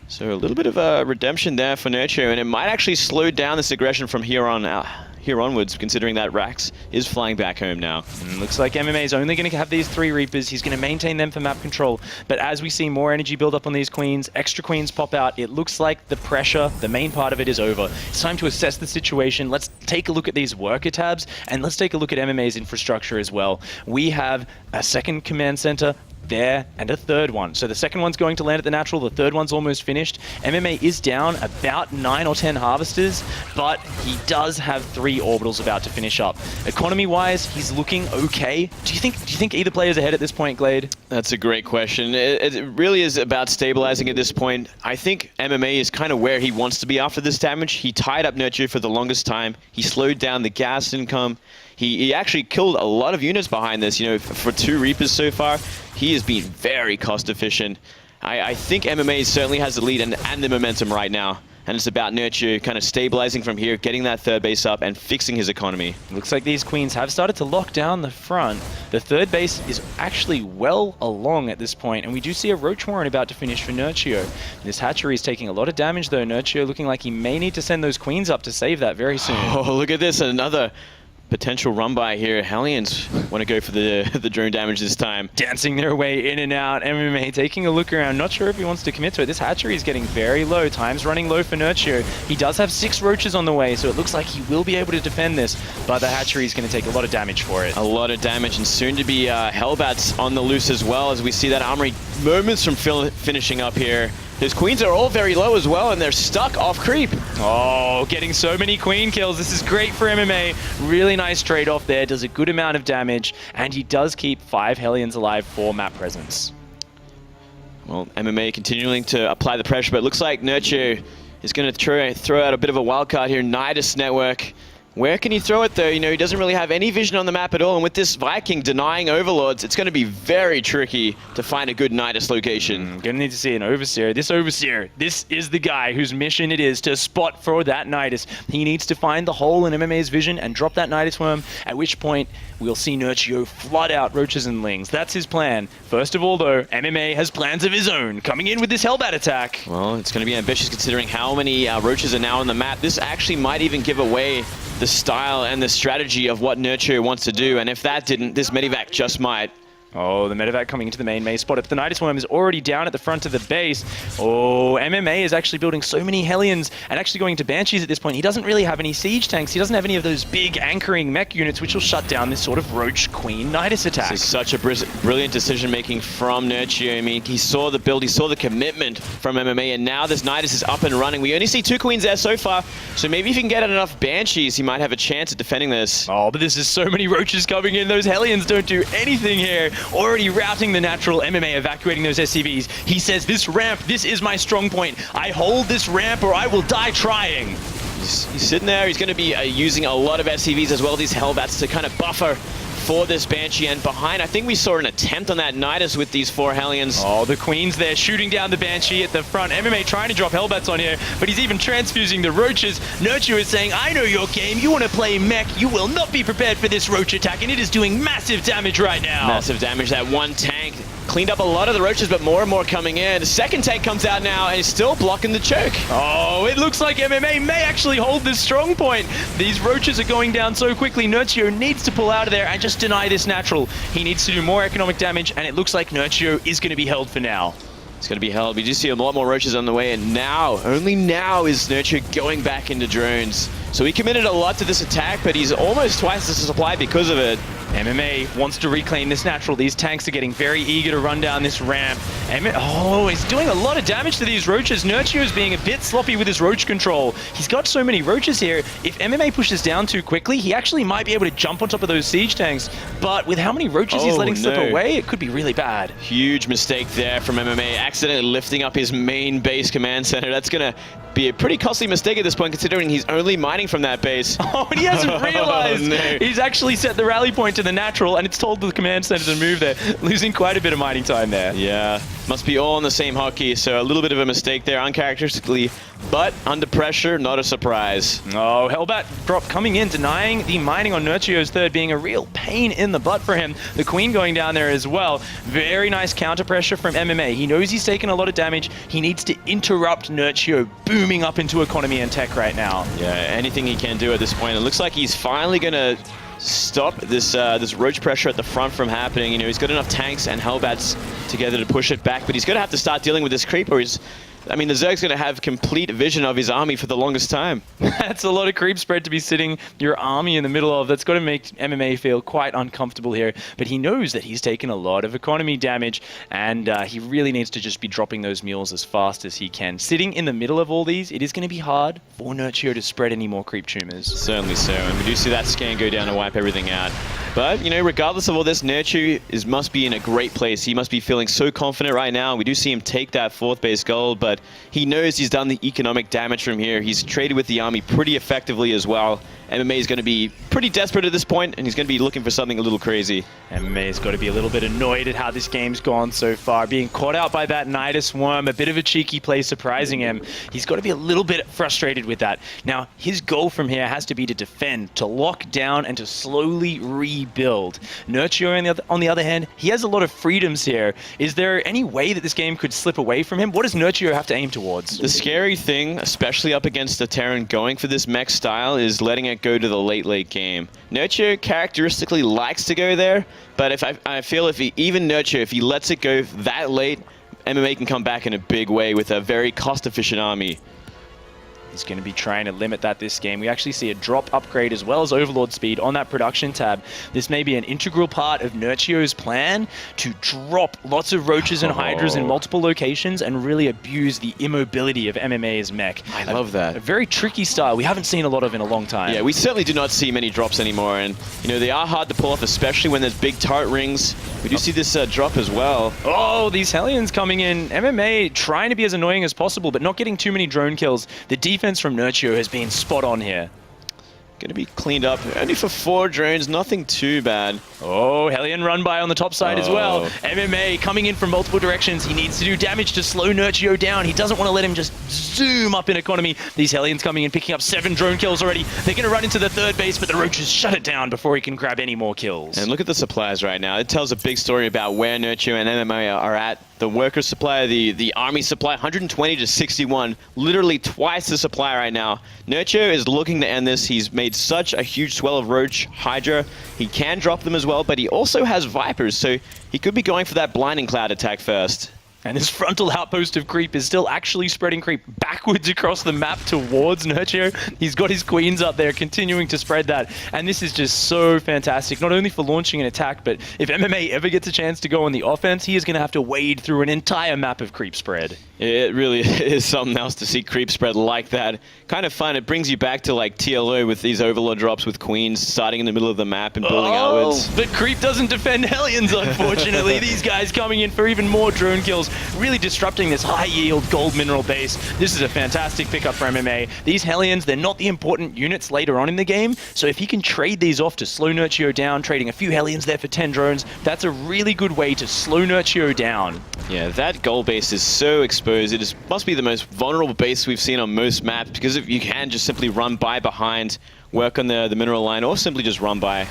So a little bit of a redemption there for Nerchio, and it might actually slow down this aggression from here onwards, considering that Rax is flying back home now. Looks like MMA is only going to have these 3 Reapers. He's going to maintain them for map control. But as we see more energy build up on these Queens, extra Queens pop out, it looks like the pressure, the main part of it, is over. It's time to assess the situation. Let's take a look at these worker tabs, and let's take a look at MMA's infrastructure as well. We have a 2nd command center there and a 3rd one. So the 2nd one's going to land at the natural, the 3rd one's almost finished. MMA is down about 9 or 10 harvesters, but he does have 3 orbitals about to finish up. Economy-wise, he's looking okay. Do you think either player's ahead at this point, Glade? That's a great question. It really is about stabilizing at this point. I think MMA is kind of where he wants to be after this damage. He tied up Nerchio for the longest time. He slowed down the gas income. He actually killed a lot of units behind this. You know, for 2 Reapers so far, he has been very cost efficient. I think MMA certainly has the lead and the momentum right now. And it's about Nerchio kind of stabilizing from here, getting that 3rd base up and fixing his economy. Looks like these Queens have started to lock down the front. The 3rd base is actually well along at this point, and we do see a Roach Warren about to finish for Nerchio. This hatchery is taking a lot of damage though. Nerchio looking like he may need to send those Queens up to save that very soon. Oh, look at this, another potential run by here. Hellions want to go for the drone damage this time. Dancing their way in and out. MMA taking a look around. Not sure if he wants to commit to it. This hatchery is getting very low. Time's running low for Nerchio. He does have 6 roaches on the way, so it looks like he will be able to defend this, but the hatchery is going to take a lot of damage for it. A lot of damage, and soon to be Hellbats on the loose as well, as we see that armory moments from finishing up here. His queens are all very low as well, and they're stuck off creep. Oh, getting so many queen kills. This is great for MMA. Really nice trade-off there. Does a good amount of damage, and he does keep 5 Hellions alive for map presence. Well, MMA continuing to apply the pressure, but it looks like Nerchio is going to throw out a bit of a wild card here. Nidus Network. Where can he throw it, though? You know, he doesn't really have any vision on the map at all, and with this Viking denying Overlords, it's going to be very tricky to find a good Nidus location. Gonna need to see an Overseer. This Overseer, this is the guy whose mission it is to spot for that Nidus. He needs to find the hole in MMA's vision and drop that Nidus worm, at which point we'll see Nerchio flood out roaches and lings. That's his plan. First of all, though, MMA has plans of his own, coming in with this Hellbat attack. Well, it's going to be ambitious considering how many roaches are now on the map. This actually might even give away the style and the strategy of what Nerchio wants to do, and if that didn't, this Medivac just might. Oh, the Medivac coming into the main maze spot. If the Nidus Worm is already down at the front of the base, oh, MMA is actually building so many Hellions and actually going to Banshees at this point. He doesn't really have any siege tanks. He doesn't have any of those big anchoring mech units which will shut down this sort of Roach Queen Nidus attack. This is such a brilliant decision-making from Nerchio. I mean, he saw the build, he saw the commitment from MMA, and now this Nidus is up and running. We only see 2 queens there so far, so maybe if he can get enough Banshees, he might have a chance at defending this. Oh, but this is so many roaches coming in. Those Hellions don't do anything here. Already routing the natural. MMA evacuating those SCVs. He says, this ramp, this is my strong point. I hold this ramp or I will die trying. He's sitting there. He's going to be using a lot of SCVs as well, these Hellbats, to kind of buffer for this Banshee. And behind, I think we saw an attempt on that Nidus with these 4 Hellions. Oh, the Queen's there shooting down the Banshee at the front. MMA trying to drop Hellbats on here, but he's even transfusing the Roaches. Nerchio is saying, I know your game. You want to play mech. You will not be prepared for this Roach attack, and it is doing massive damage right now. Massive damage. That one tank cleaned up a lot of the Roaches, but more and more coming in. The second tank comes out now and is still blocking the choke. Oh, it looks like MMA may actually hold this strong point. These Roaches are going down so quickly. Nerchio needs to pull out of there and just deny this natural. He needs to do more economic damage, and it looks like Nerchio is going to be held for now. It's going to be held. We do see a lot more Roaches on the way, and now, only now, is Nerchio going back into drones. So he committed a lot to this attack, but he's almost twice the supply because of it. MMA wants to reclaim this natural. These tanks are getting very eager to run down this ramp. Oh, he's doing a lot of damage to these Roaches. Nerchio is being a bit sloppy with his Roach control. He's got so many Roaches here. If MMA pushes down too quickly, he actually might be able to jump on top of those siege tanks. But with how many Roaches he's letting slip away, it could be really bad. Huge mistake there from MMA, accidentally lifting up his main base command center. That's going to be a pretty costly mistake at this point, considering he's only mining from that base. Oh, and he hasn't realized. Oh, no. He's actually set the rally point to the natural, and it's told the command center to move there, losing quite a bit of mining time there. Yeah, must be all on the same hotkey, so a little bit of a mistake there, uncharacteristically, but under pressure, not a surprise. Oh, Hellbat drop coming in, denying the mining on Nerchio's third, being a real pain in the butt for him. The Queen going down there as well. Very nice counter pressure from MMA. He knows he's taken a lot of damage. He needs to interrupt Nerchio booming up into economy and tech right now. Yeah, anything he can do at this point. It looks like he's finally going to stop this this Roach pressure at the front from happening. You know, he's got enough tanks and Hellbats together to push it back, but he's going to have to start dealing with this creep, or he's... I mean, the Zerg's going to have complete vision of his army for the longest time. That's a lot of creep spread to be sitting your army in the middle of. That's got to make MMA feel quite uncomfortable here. But he knows that he's taken a lot of economy damage, and he really needs to just be dropping those mules as fast as he can. Sitting in the middle of all these, it is going to be hard for Nerchio to spread any more creep tumors. Certainly so, and we do see that scan go down to wipe everything out. But, you know, regardless of all this, Nerchio must be in a great place. He must be feeling so confident right now. We do see him take that 4th base gold, but he knows he's done the economic damage from here. He's traded with the army pretty effectively as well. MMA is going to be pretty desperate at this point, and he's going to be looking for something a little crazy. MMA's got to be a little bit annoyed at how this game's gone so far. Being caught out by that Nidus Worm, a bit of a cheeky play surprising him. He's got to be a little bit frustrated with that. Now, his goal from here has to be to defend, to lock down, and to slowly rebuild. Nerchio, on the other hand, he has a lot of freedoms here. Is there any way that this game could slip away from him? What does Nerchio have to aim towards? The scary thing, especially up against the Terran going for this mech style, is letting it can't go to the late game. Nerchio characteristically likes to go there, but if I feel even Nerchio, if he lets it go that late, MMA can come back in a big way with a very cost-efficient army. He's going to be trying to limit that this game. We actually see a drop upgrade as well as Overlord speed on that production tab. This may be an integral part of Nerchio's plan to drop lots of roaches and hydras in multiple locations and really abuse the immobility of MMA's mech. I love that. A very tricky style we haven't seen a lot of in a long time. Yeah, we certainly do not see many drops anymore, and they are hard to pull off, especially when there's big turret rings. We do see this drop as well. Oh, these Hellions coming in. MMA trying to be as annoying as possible, but not getting too many drone kills. The defense from Nerchio has been spot on here. Going to be cleaned up. Only for 4 drones, nothing too bad. Oh, Hellion run by on the top side as well. MMA coming in from multiple directions. He needs to do damage to slow Nerchio down. He doesn't want to let him just zoom up in economy. These Hellions coming in, picking up 7 drone kills already. They're going to run into the 3rd base, but the Roaches shut it down before he can grab any more kills. And look at the supplies right now. It tells a big story about where Nerchio and MMA are at. The worker supply, the army supply, 120 to 61. Literally twice the supply right now. Nerchio is looking to end this. He's made such a huge swell of Roach, Hydra. He can drop them as well, but he also has Vipers, so he could be going for that Blinding Cloud attack first. And this frontal outpost of creep is still actually spreading creep backwards across the map towards Nerchio. He's got his queens up there, continuing to spread that. And this is just so fantastic, not only for launching an attack, but if MMA ever gets a chance to go on the offense, he is going to have to wade through an entire map of creep spread. It really is something else to see creep spread like that. Kind of fun. It brings you back to like TLO with these Overlord drops with queens starting in the middle of the map and building outwards. But creep doesn't defend Hellions, unfortunately. These guys coming in for even more drone kills, really disrupting this high-yield gold mineral base. This is a fantastic pickup for MMA. These Hellions, they're not the important units later on in the game, so if he can trade these off to slow Nerchio down, trading a few Hellions there for 10 drones, that's a really good way to slow Nerchio down. Yeah, that gold base is so exposed. It must be the most vulnerable base we've seen on most maps, because if you can just simply run by behind, work on the mineral line, or simply just run by.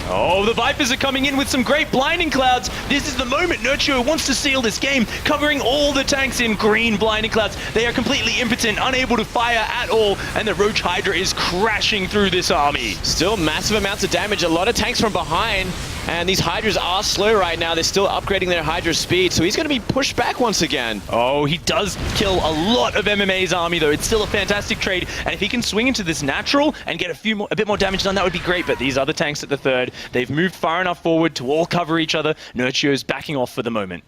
Oh, the Vipers are coming in with some great blinding clouds. This is the moment Nerchio wants to seal this game, covering all the tanks in green blinding clouds. They are completely impotent, unable to fire at all, and the Roach Hydra is crashing through this army. Still massive amounts of damage, a lot of tanks from behind, and these Hydras are slow right now. They're still upgrading their Hydra speed, so he's going to be pushed back once again. Oh, he does kill a lot of MMA's army, though. It's still a fantastic trade, and if he can swing into this natural and get a bit more damage done, that would be great, but these other tanks at the 3rd, they've moved far enough forward to all cover each other. Nerchio's backing off for the moment.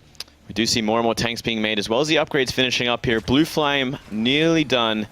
We do see more and more tanks being made, as well as the upgrades finishing up here. Blue Flame nearly done.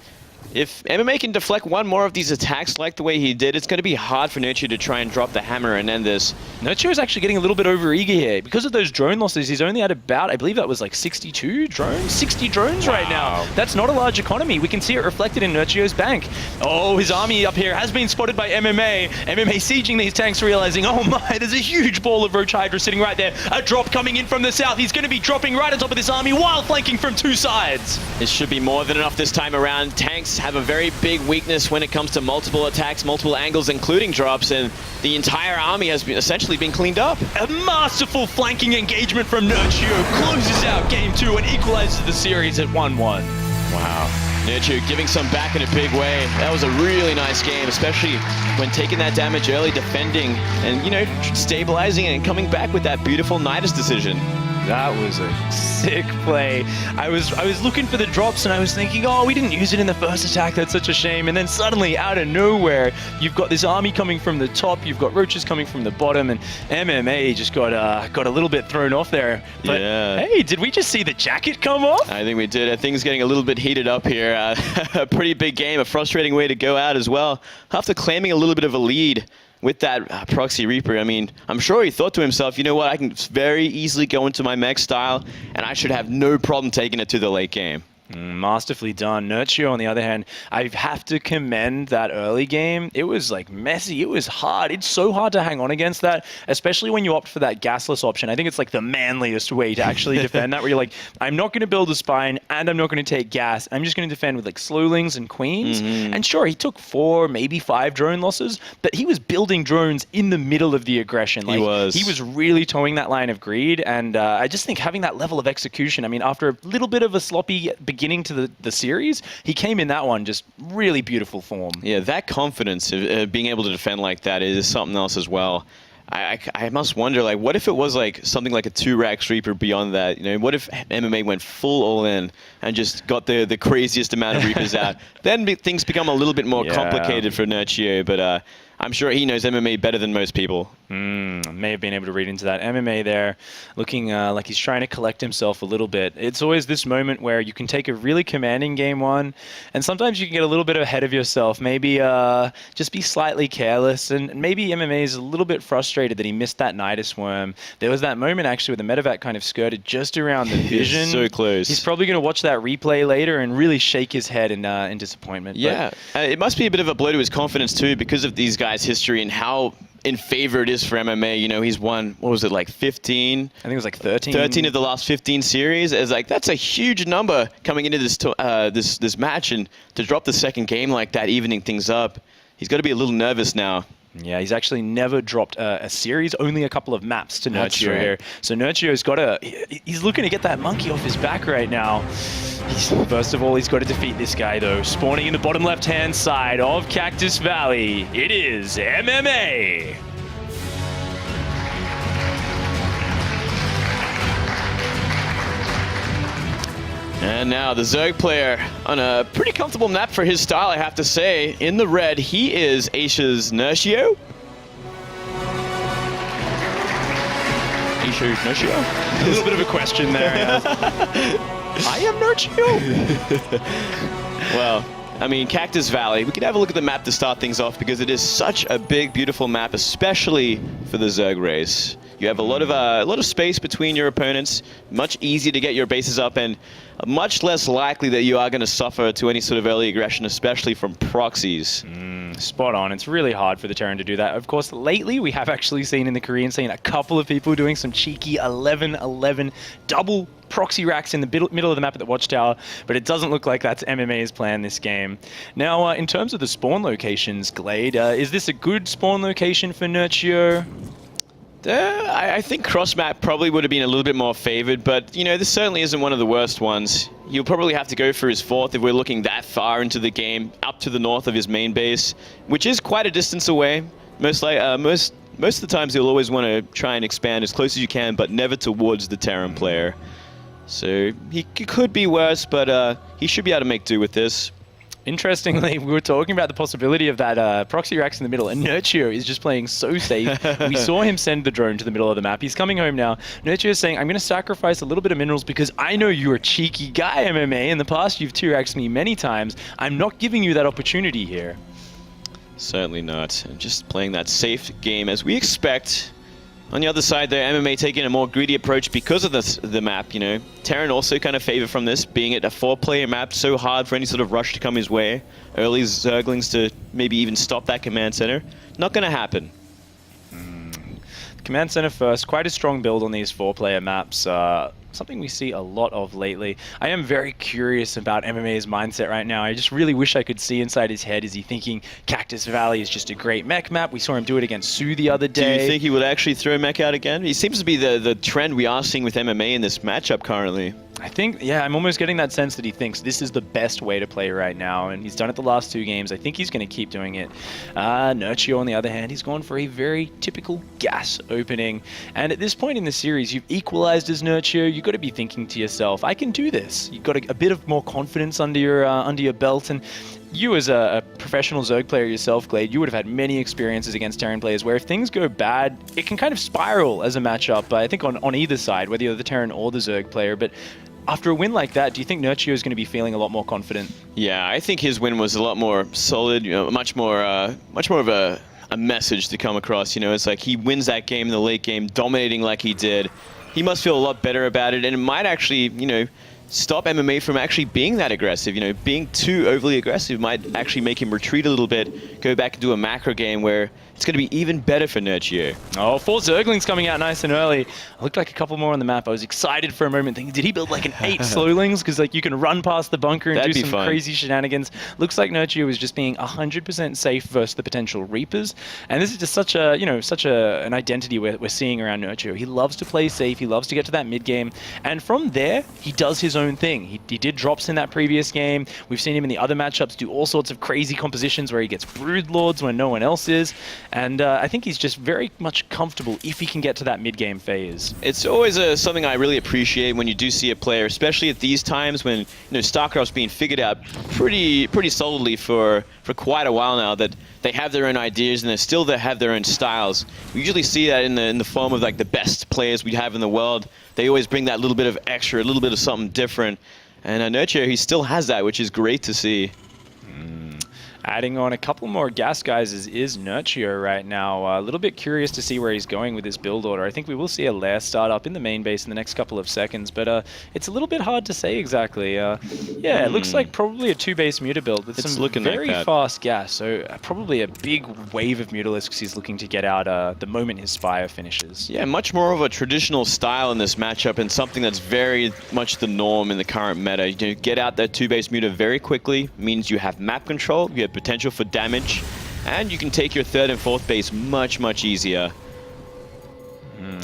If MMA can deflect one more of these attacks like the way he did, it's going to be hard for Nerchio to try and drop the hammer and end this. Nerchio is actually getting a little bit overeager here. Because of those drone losses, he's only at about, I believe that was like 62 drones? 60 drones right now. That's not a large economy. We can see it reflected in Nerchio's bank. Oh, his army up here has been spotted by MMA. MMA sieging these tanks, realizing, oh my, there's a huge ball of Roach Hydra sitting right there. A drop coming in from the south. He's going to be dropping right on top of this army while flanking from 2 sides. This should be more than enough this time around. Tanks have a very big weakness when it comes to multiple attacks, multiple angles, including drops, and the entire army has essentially been cleaned up. A masterful flanking engagement from Nerchio closes out game 2 and equalizes the series at 1-1. Wow. Nerchio giving some back in a big way. That was a really nice game, especially when taking that damage early, defending, and, stabilizing and coming back with that beautiful Nidus decision. That was a sick play. I was looking for the drops and I was thinking, oh, we didn't use it in the first attack. That's such a shame. And then suddenly, out of nowhere, you've got this army coming from the top. You've got Roaches coming from the bottom, and MMA just got a little bit thrown off there. But, yeah. Hey, did we just see the jacket come off? I think we did. Things getting a little bit heated up here. A pretty big game, a frustrating way to go out as well. After claiming a little bit of a lead with that Proxy Reaper, I mean, I'm sure he thought to himself, you know what, I can very easily go into my mech style, and I should have no problem taking it to the late game. Masterfully done. Nerchio, on the other hand, I have to commend that early game. It was like messy. It was hard. It's so hard to hang on against that, especially when you opt for that gasless option. I think it's like the manliest way to actually defend that, where you're like, I'm not going to build a spine and I'm not going to take gas. I'm just going to defend with like slowlings and queens. And sure, he took 4, maybe 5 drone losses, but he was building drones in the middle of the aggression. Like, he was really towing that line of greed, and I just think having that level of execution, I mean, after a little bit of a sloppy beginning beginning to the series, he came in that one just really beautiful form. Yeah, that confidence of being able to defend like that is something else as well. I must wonder, like, what if it was like something like a 2-rack sweep or beyond that? You know, what if MMA went full all in and just got the craziest amount of Reapers out? Then things become a little bit more complicated for Nerchio, but I'm sure he knows MMA better than most people. May have been able to read into that. MMA there, looking like he's trying to collect himself a little bit. It's always this moment where you can take a really commanding game one, and sometimes you can get a little bit ahead of yourself. Maybe just be slightly careless, and maybe MMA is a little bit frustrated that he missed that Nidus Worm. There was that moment actually where the Medevac kind of skirted just around the vision. So close. He's probably going to watch that replay later and really shake his head in disappointment. Yeah, it must be a bit of a blow to his confidence too, because of these guys' history and how in favor it is for MMA. You know, he's won, what was it, like 15? I think it was like 13. 13 of the last 15 series. It's like, that's a huge number coming into this match, and to drop the second game like that, evening things up, he's got to be a little nervous now. Yeah, he's actually never dropped a series, only a couple of maps to Nerchio right. here. So Nerchio's got he's looking to get that monkey off his back right now. First of all, he's got to defeat this guy, though. Spawning in the bottom left-hand side of Cactus Valley, it is MMA. And now the Zerg player on a pretty comfortable map for his style, I have to say. In the red, he is Asia's Nerchio. Asia's Nerchio? A little bit of a question there. Yeah. I am Nerchio. Well, I mean, Cactus Valley. We could have a look at the map to start things off, because it is such a big, beautiful map, especially for the Zerg race. You have a lot of space between your opponents, much easier to get your bases up, and much less likely that you are going to suffer to any sort of early aggression, especially from proxies. Spot on. It's really hard for the Terran to do that. Of course, lately we have actually seen in the Korean scene a couple of people doing some cheeky 11-11 double proxy racks in the middle of the map at the Watchtower, but it doesn't look like that's MMA's plan this game. Now, in terms of the spawn locations, Glade, is this a good spawn location for Nerchio? I think cross-map probably would have been a little bit more favored, but, you know, this certainly isn't one of the worst ones. He'll probably have to go for his fourth if we're looking that far into the game, up to the north of his main base, which is quite a distance away. Most of the times he'll always want to try and expand as close as you can, but never towards the Terran player. So he could be worse, but he should be able to make do with this. Interestingly, we were talking about the possibility of that proxy racks in the middle, and Nerchio is just playing so safe. We saw him send the drone to the middle of the map. He's coming home now. Nerchio is saying, I'm going to sacrifice a little bit of minerals because I know you're a cheeky guy, MMA. In the past, you've 2-racked me many times. I'm not giving you that opportunity here. Certainly not. Just playing that safe game as we expect. On the other side there, MMA taking a more greedy approach because of the map, you know. Terran also kind of favor from this, being it a 4-player map, so hard for any sort of rush to come his way. Early Zerglings to maybe even stop that command center. Not going to happen. Command center first, quite a strong build on these 4-player maps. Something we see a lot of lately. I am very curious about MMA's mindset right now. I just really wish I could see inside his head. Is he thinking Cactus Valley is just a great mech map? We saw him do it against Sue the other day. Do you think he would actually throw mech out again? He seems to be the trend we are seeing with MMA in this matchup currently. I think, yeah, I'm almost getting that sense that he thinks this is the best way to play right now, and he's done it the last 2 games. I think he's going to keep doing it. Nerchio, on the other hand, he's gone for a very typical gas opening, and at this point in the series, you've equalized as Nerchio. You've got to be thinking to yourself, I can do this. You've got a bit of more confidence under your belt, and you as a professional Zerg player yourself, Glade, you would have had many experiences against Terran players where if things go bad, it can kind of spiral as a matchup, I think on either side, whether you're the Terran or the Zerg player. But after a win like that, do you think Nerchio is going to be feeling a lot more confident? Yeah, I think his win was a lot more solid, you know, much more of a message to come across. You know, it's like he wins that game in the late game, dominating like he did. He must feel a lot better about it, and it might actually, you know, stop MMA from actually being that aggressive. You know, being too overly aggressive might actually make him retreat a little bit, go back into a macro game where it's going to be even better for Nerchio. Oh, 4 Zerglings coming out nice and early. I looked like a couple more on the map. I was excited for a moment, thinking, did he build like an 8 Slowlings? Because like you can run past the bunker and That'd do be some fun. crazy shenanigans. Looks like Nerchio was just being 100% safe versus the potential Reapers. And this is just such a, an identity we're seeing around Nerchio. He loves to play safe. He loves to get to that mid game. And from there, he does his own thing. He did drops in that previous game. We've seen him in the other matchups do all sorts of crazy compositions where he gets Brood Lords when no one else is. And I think he's just very much comfortable if he can get to that mid-game phase. It's always something I really appreciate when you do see a player, especially at these times when StarCraft's being figured out pretty solidly for quite a while now, that they have their own ideas and they have their own styles. We usually see that in the form of like the best players we have in the world. They always bring that little bit of extra, a little bit of something different. And Nerchio, he still has that, which is great to see. Adding on a couple more gas guys is Nerchio right now. A little bit curious to see where he's going with his build order. I think we will see a lair start up in the main base in the next couple of seconds, but it's a little bit hard to say exactly. Yeah, it looks like probably a 2-base Muta build with some very fast gas, so probably a big wave of Mutalisks he's looking to get out the moment his Spire finishes. Yeah, much more of a traditional style in this matchup and something that's very much the norm in the current meta. You get out that 2-base Muta very quickly, means you have map control, you have potential for damage, and you can take your 3rd and 4th base much easier.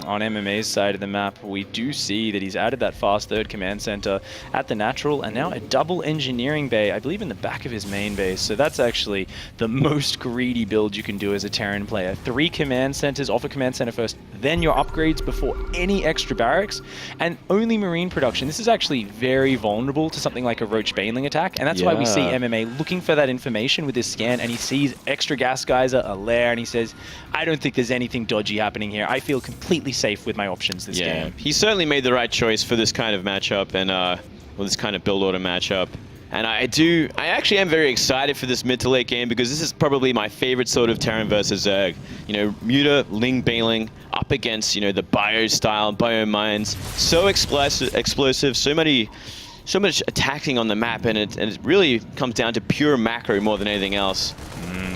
On MMA's side of the map, we do see that he's added that fast 3rd command center at the natural, and now a double engineering bay, I believe in the back of his main base. So that's actually the most greedy build you can do as a Terran player. 3 command centers, off a command center first, then your upgrades before any extra barracks, and only marine production. This is actually very vulnerable to something like a Roach Baneling attack, and that's why we see MMA looking for that information with his scan, and he sees extra gas geyser, a lair, and he says, I don't think there's anything dodgy happening here. I feel completely safe with my options this game. He certainly made the right choice for this kind of matchup and this kind of build order matchup. And I actually am very excited for this mid to late game because this is probably my favorite sort of Terran versus Zerg. Muta, Ling Baneling up against, the bio style, bio mines. So explosive, so much attacking on the map, and it really comes down to pure macro more than anything else.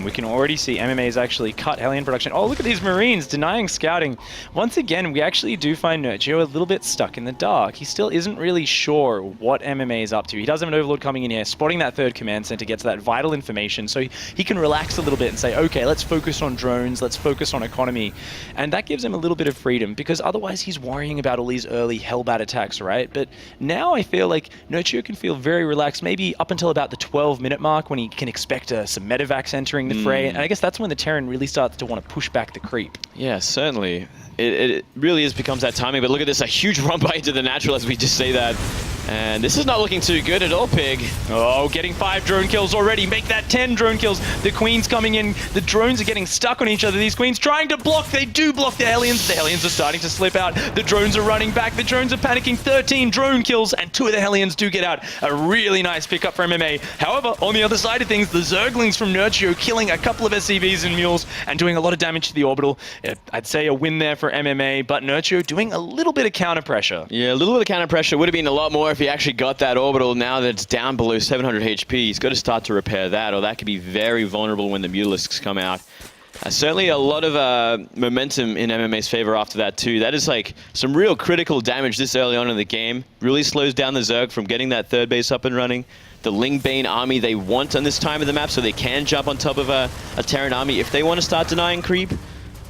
We can already see MMA's actually cut Hellion production. Oh, look at these Marines denying scouting. Once again, we actually do find Nerchio a little bit stuck in the dark. He still isn't really sure what MMA is up to. He does have an Overlord coming in here, spotting that 3rd command center, gets that vital information, so he can relax a little bit and say, okay, let's focus on drones, let's focus on economy. And that gives him a little bit of freedom, because otherwise he's worrying about all these early Hellbat attacks, right? But now I feel like Nerchio can feel very relaxed, maybe up until about the 12-minute mark when he can expect some medevacs entering the fray, and I guess that's when the Terran really starts to want to push back the creep. Yeah, certainly. It really becomes that timing, but look at this, a huge run by into the natural as we just say that. And this is not looking too good at all, Pig. Oh, getting 5 drone kills already. Make that 10 drone kills. The Queen's coming in. The drones are getting stuck on each other. These Queens trying to block. They do block the Hellions. The Hellions are starting to slip out. The drones are running back. The drones are panicking. 13 drone kills, and 2 of the Hellions do get out. A really nice pickup for MMA. However, on the other side of things, the Zerglings from Nerchio killing a couple of SCVs and Mules and doing a lot of damage to the orbital. I'd say a win there for MMA, but Nerchio doing a little bit of counter pressure. Yeah, a little bit of counter pressure would have been a lot more if he actually got that orbital. Now that it's down below 700 HP, he's got to start to repair that, or that could be very vulnerable when the Mutalisks come out. Certainly a lot of momentum in MMA's favor after that too. That is like some real critical damage this early on in the game. Really slows down the Zerg from getting that 3rd base up and running. The Ling Bane army they want on this time of the map, so they can jump on top of a Terran army if they want to start denying creep.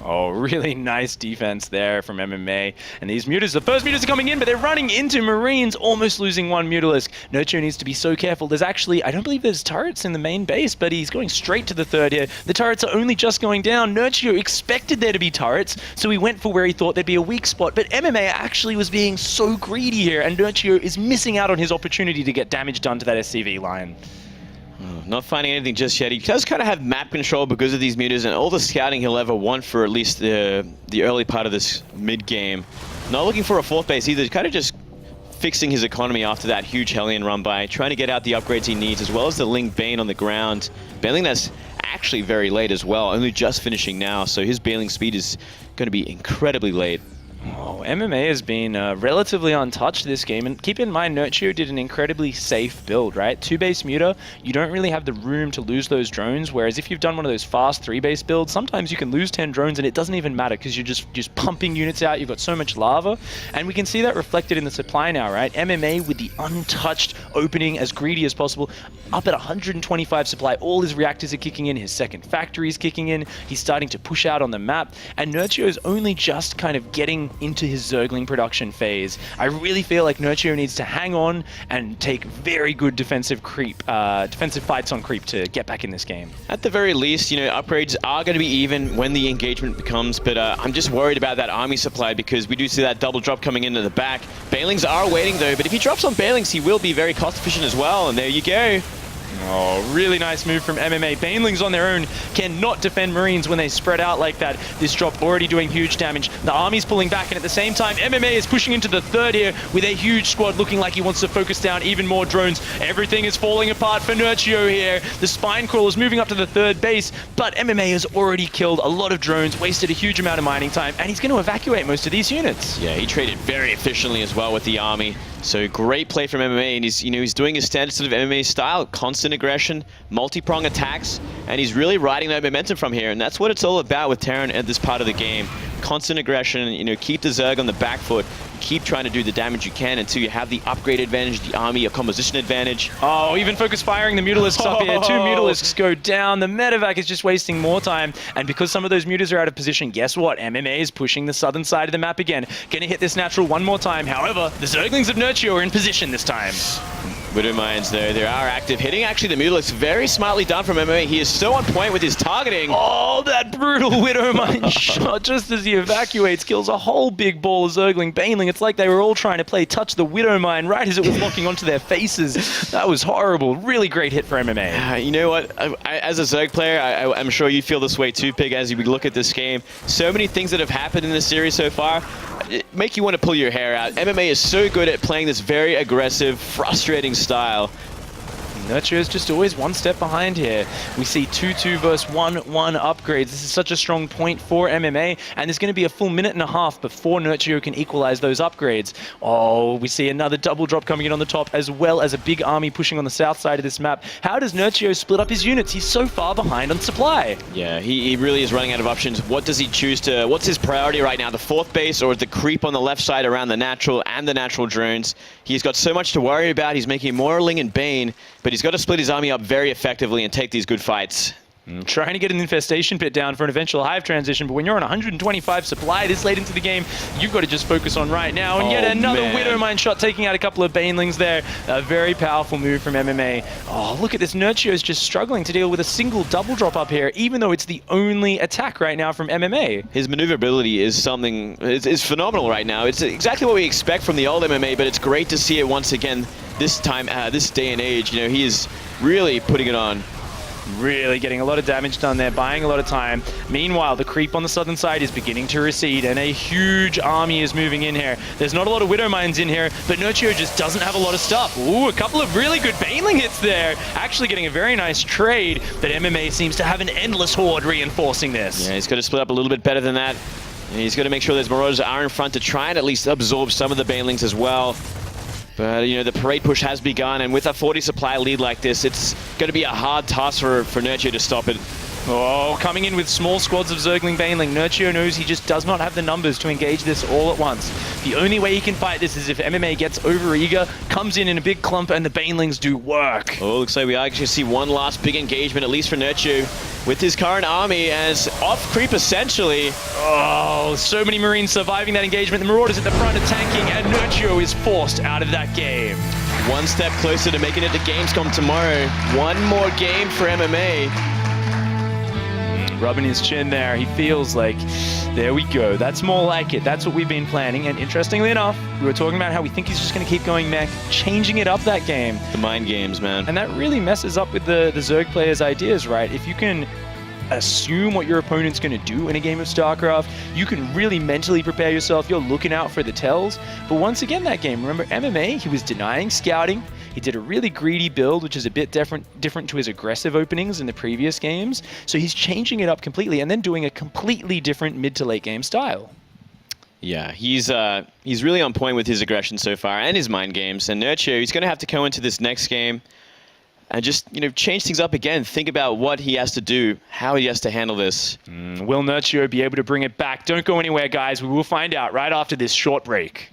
Oh, really nice defense there from MMA. And these Mutas, the first Mutas are coming in, but they're running into Marines, almost losing 1 Mutalisk. Nerchio needs to be so careful. There's actually, I don't believe there's turrets in the main base, but he's going straight to the 3rd here. The turrets are only just going down. Nerchio expected there to be turrets, so he went for where he thought there'd be a weak spot. But MMA actually was being so greedy here, and Nerchio is missing out on his opportunity to get damage done to that SCV line. Not finding anything just yet. He does kind of have map control because of these Mutas and all the scouting he'll ever want for at least the early part of this mid-game. Not looking for a 4th base either, kind of just fixing his economy after that huge Hellion run by, trying to get out the upgrades he needs, as well as the Ling Bane on the ground. Baneling that's actually very late as well, only just finishing now, so his Baneling speed is going to be incredibly late. Oh, MMA has been relatively untouched this game, and keep in mind Nerchio did an incredibly safe build, right? 2-base muter, you don't really have the room to lose those drones, whereas if you've done one of those fast 3-base builds, sometimes you can lose 10 drones and it doesn't even matter because you're just pumping units out, you've got so much lava, and we can see that reflected in the supply now, right? MMA with the untouched opening, as greedy as possible, up at 125 supply, all his reactors are kicking in, his second factory is kicking in, he's starting to push out on the map, and Nerchio is only just kind of getting into his Zergling production phase. I really feel like Nerchio needs to hang on and take very good defensive fights on creep to get back in this game. At the very least, you know, upgrades are going to be even when the engagement becomes, but I'm just worried about that army supply because we do see that double drop coming into the back. Banelings are waiting though, but if he drops on Banelings, he will be very cost efficient as well, and there you go. Oh, really nice move from MMA. Banelings on their own cannot defend Marines when they spread out like that. This drop already doing huge damage. The army's pulling back, and at the same time, MMA is pushing into the third here with a huge squad looking like he wants to focus down even more drones. Everything is falling apart for Nerchio here. The spine crawl is moving up to the third base, but MMA has already killed a lot of drones, wasted a huge amount of mining time, and he's going to evacuate most of these units. Yeah, he traded very efficiently as well with the army. So great play from MMA, and he's doing his standard sort of MMA style, constant aggression, multi-prong attacks, and he's really riding that momentum from here, and that's what it's all about with Terran at this part of the game. Constant aggression, you know, keep the Zerg on the back foot, keep trying to do the damage you can until you have the upgrade advantage, the army, a composition advantage. Oh, even focus firing the Mutalisks up here. 2 Mutalisks go down. The medevac is just wasting more time. And because some of those muters are out of position, guess what? MMA is pushing the southern side of the map again. Gonna hit this natural one more time. However, the Zerglings of Nerchio are in position this time. Widow Mines, though, they are active. Hitting actually the Mutalisks, very smartly done from MMA. He is so on point with his targeting. Oh, that brutal Widow Mine shot just as he evacuates, kills a whole big ball of Zergling Baneling. It's like they were all trying to play touch the Widow Mine right as it was locking onto their faces. That was horrible. Really great hit for MMA. You know what? As a Zerg player, I'm sure you feel this way too, Pig, as we look at this game. So many things that have happened in this series so far make you want to pull your hair out. MMA is so good at playing this very aggressive, frustrating style. Nerchio is just always one step behind here. We see 2-2 versus 1-1 upgrades. This is such a strong point for MMA, and there's going to be a full minute and a half before Nerchio can equalize those upgrades. Oh, we see another double drop coming in on the top, as well as a big army pushing on the south side of this map. How does Nerchio split up his units? He's so far behind on supply. Yeah, he really is running out of options. What does he choose to... What's his priority right now? The fourth base or the creep on the left side around the natural and the natural drones? He's got so much to worry about. He's making Morling and Bane, but he's got to split his army up very effectively and take these good fights. Trying to get an infestation pit down for an eventual hive transition, but when you're on 125 supply this late into the game, you've got to just focus on right now. And yet another Widow Mine shot, taking out a couple of Banelings there. A very powerful move from MMA. Oh, look at this. Nerchio is just struggling to deal with a single double drop up here, even though it's the only attack right now from MMA. His maneuverability is something, is phenomenal right now. It's exactly what we expect from the old MMA, but it's great to see it once again this time, this day and age. You know, he is really putting it on. Really getting a lot of damage done there, buying a lot of time. Meanwhile, the creep on the southern side is beginning to recede, and a huge army is moving in here. There's not a lot of Widow Mines in here, but Nerchio just doesn't have a lot of stuff. Ooh, a couple of really good Baneling hits there. Actually getting a very nice trade, but MMA seems to have an endless horde reinforcing this. Yeah, he's got to split up a little bit better than that. And he's got to make sure those Marauders are in front to try and at least absorb some of the Banelings as well. But, you know, the parade push has begun, and with a 40 supply lead like this, it's going to be a hard task for Nerchio to stop it. Oh, coming in with small squads of Zergling Baneling. Nerchio knows he just does not have the numbers to engage this all at once. The only way he can fight this is if MMA gets over-eager, comes in a big clump, and the Banelings do work. Oh, looks like we actually see one last big engagement, at least for Nerchio, with his current army as off-creep essentially. Oh, so many Marines surviving that engagement. The Marauders at the front are tanking, and Nerchio is forced out of that game. One step closer to making it to Gamescom tomorrow. One more game for MMA. Rubbing his chin there, he feels like, there we go, that's more like it, that's what we've been planning. And interestingly enough, we were talking about how we think he's just going to keep going mech, changing it up that game. The mind games, man. And that really messes up with the Zerg players' ideas, right? If you can assume what your opponent's going to do in a game of StarCraft, you can really mentally prepare yourself, you're looking out for the tells. But once again, that game, remember MMA, he was denying scouting. He did a really greedy build, which is a bit different to his aggressive openings in the previous games. So he's changing it up completely and then doing a completely different mid to late game style. Yeah, he's really on point with his aggression so far and his mind games. And Nerchio, he's going to have to go into this next game and just, change things up again. Think about what he has to do, how he has to handle this. Will Nerchio be able to bring it back? Don't go anywhere, guys. We will find out right after this short break.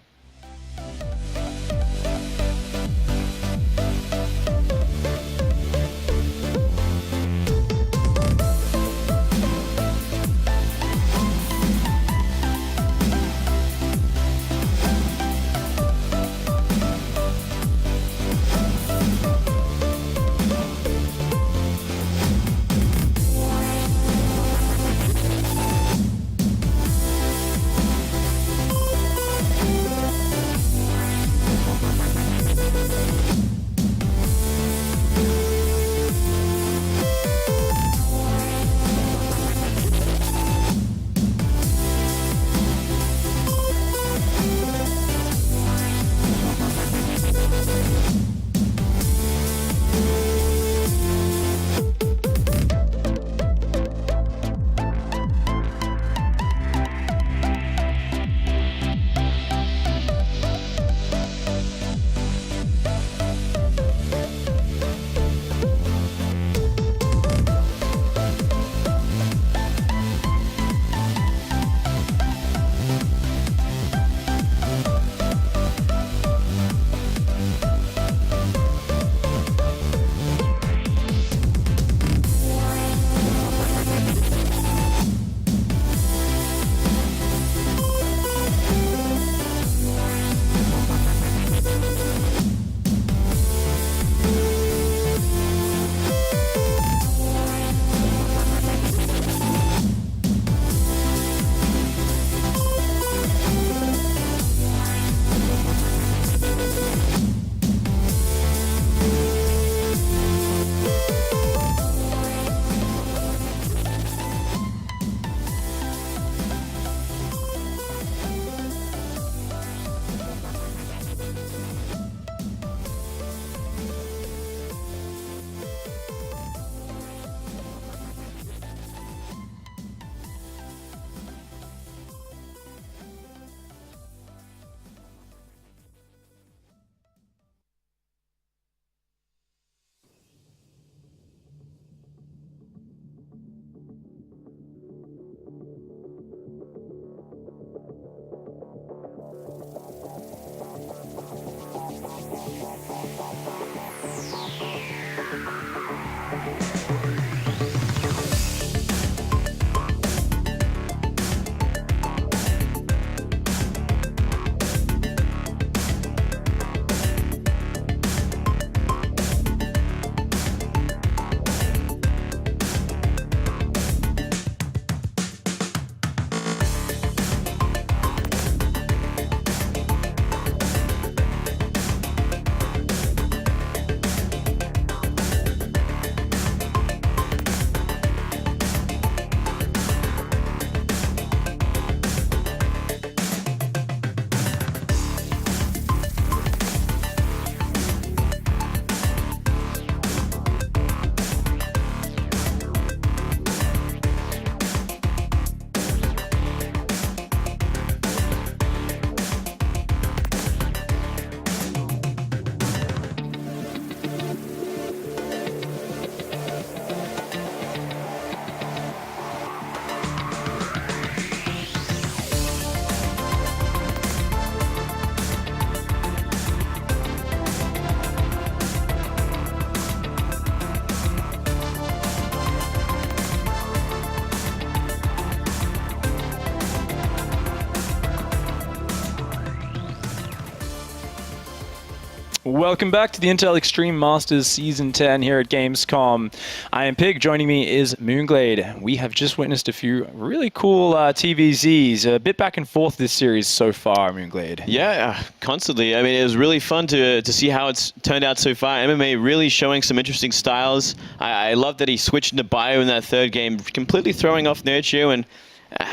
Welcome back to the Intel Extreme Masters Season 10 here at Gamescom. I am Pig. Joining me is Moonglade. We have just witnessed a few really cool TvZs. A bit back and forth this series so far, Moonglade. Yeah, constantly. I mean, it was really fun to see how it's turned out so far. MMA really showing some interesting styles. I love that he switched into Bio in that third game, completely throwing off Nerchio, and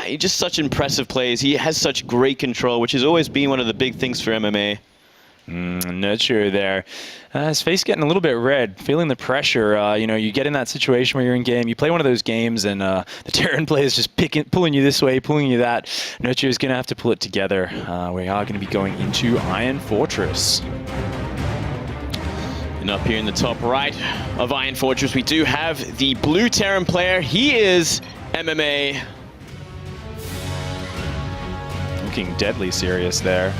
he just such impressive plays. He has such great control, which has always been one of the big things for MMA. Nerchio there. His face getting a little bit red, feeling the pressure. You know, you get in that situation where you're in game, you play one of those games and the Terran player's just pulling you this way, pulling you that. Nerchio's going to have to pull it together. We are going to be going into Iron Fortress. And up here in the top right of Iron Fortress, we do have the blue Terran player. He is MMA. Looking deadly serious there.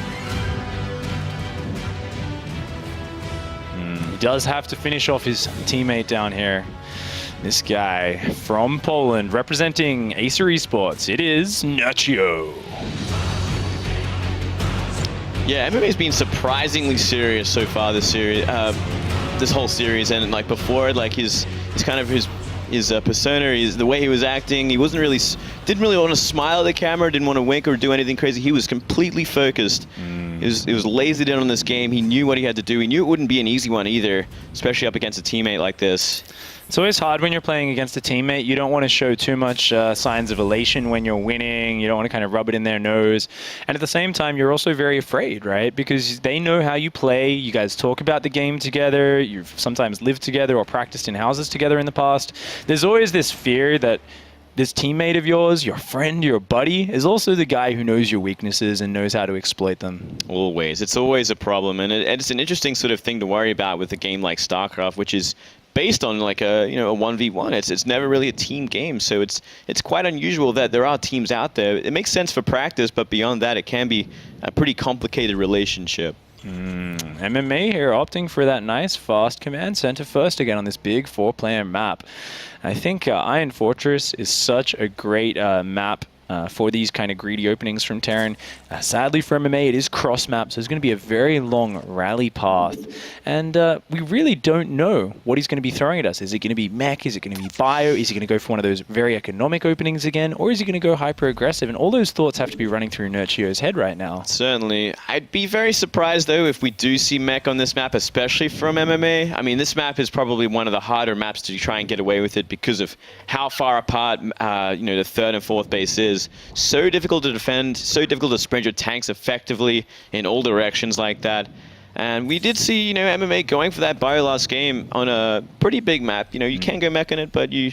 He does have to finish off his teammate down here. This guy from Poland representing Acer Esports. It is Nerchio. Yeah, MMA's been surprisingly serious so far this series, this whole series, and like before, like his persona, the way he was acting, he didn't really want to smile at the camera, didn't want to wink or do anything crazy. He was completely focused. He was lasered in on this game. He knew what he had to do. He knew it wouldn't be an easy one either, especially up against a teammate like this. It's always hard when you're playing against a teammate. You don't want to show too much signs of elation when you're winning. You don't want to kind of rub it in their nose. And at the same time, you're also very afraid, right? Because they know how you play. You guys talk about the game together. You've sometimes lived together or practiced in houses together in the past. There's always this fear that this teammate of yours, your friend, your buddy, is also the guy who knows your weaknesses and knows how to exploit them. Always. It's always a problem. And it's an interesting sort of thing to worry about with a game like StarCraft, which is based on like a 1v1. It's never really a team game, so it's quite unusual that there are teams out there. It makes sense for practice, but beyond that, it can be a pretty complicated relationship. MMA here opting for that nice fast command center first again on this big 4-player map. I think Iron Fortress is such a great map for these kind of greedy openings from Terran. Sadly for MMA, it is cross-map, so it's going to be a very long rally path. And we really don't know what he's going to be throwing at us. Is it going to be mech? Is it going to be bio? Is he going to go for one of those very economic openings again? Or is he going to go hyper-aggressive? And all those thoughts have to be running through Nerchio's head right now. Certainly. I'd be very surprised, though, if we do see mech on this map, especially from MMA. I mean, this map is probably one of the harder maps to try and get away with it because of how far apart the third and fourth base is. So difficult to defend, so difficult to spread your tanks effectively in all directions like that. And we did see, MMA going for that bio last game on a pretty big map. You can go mech on it, but you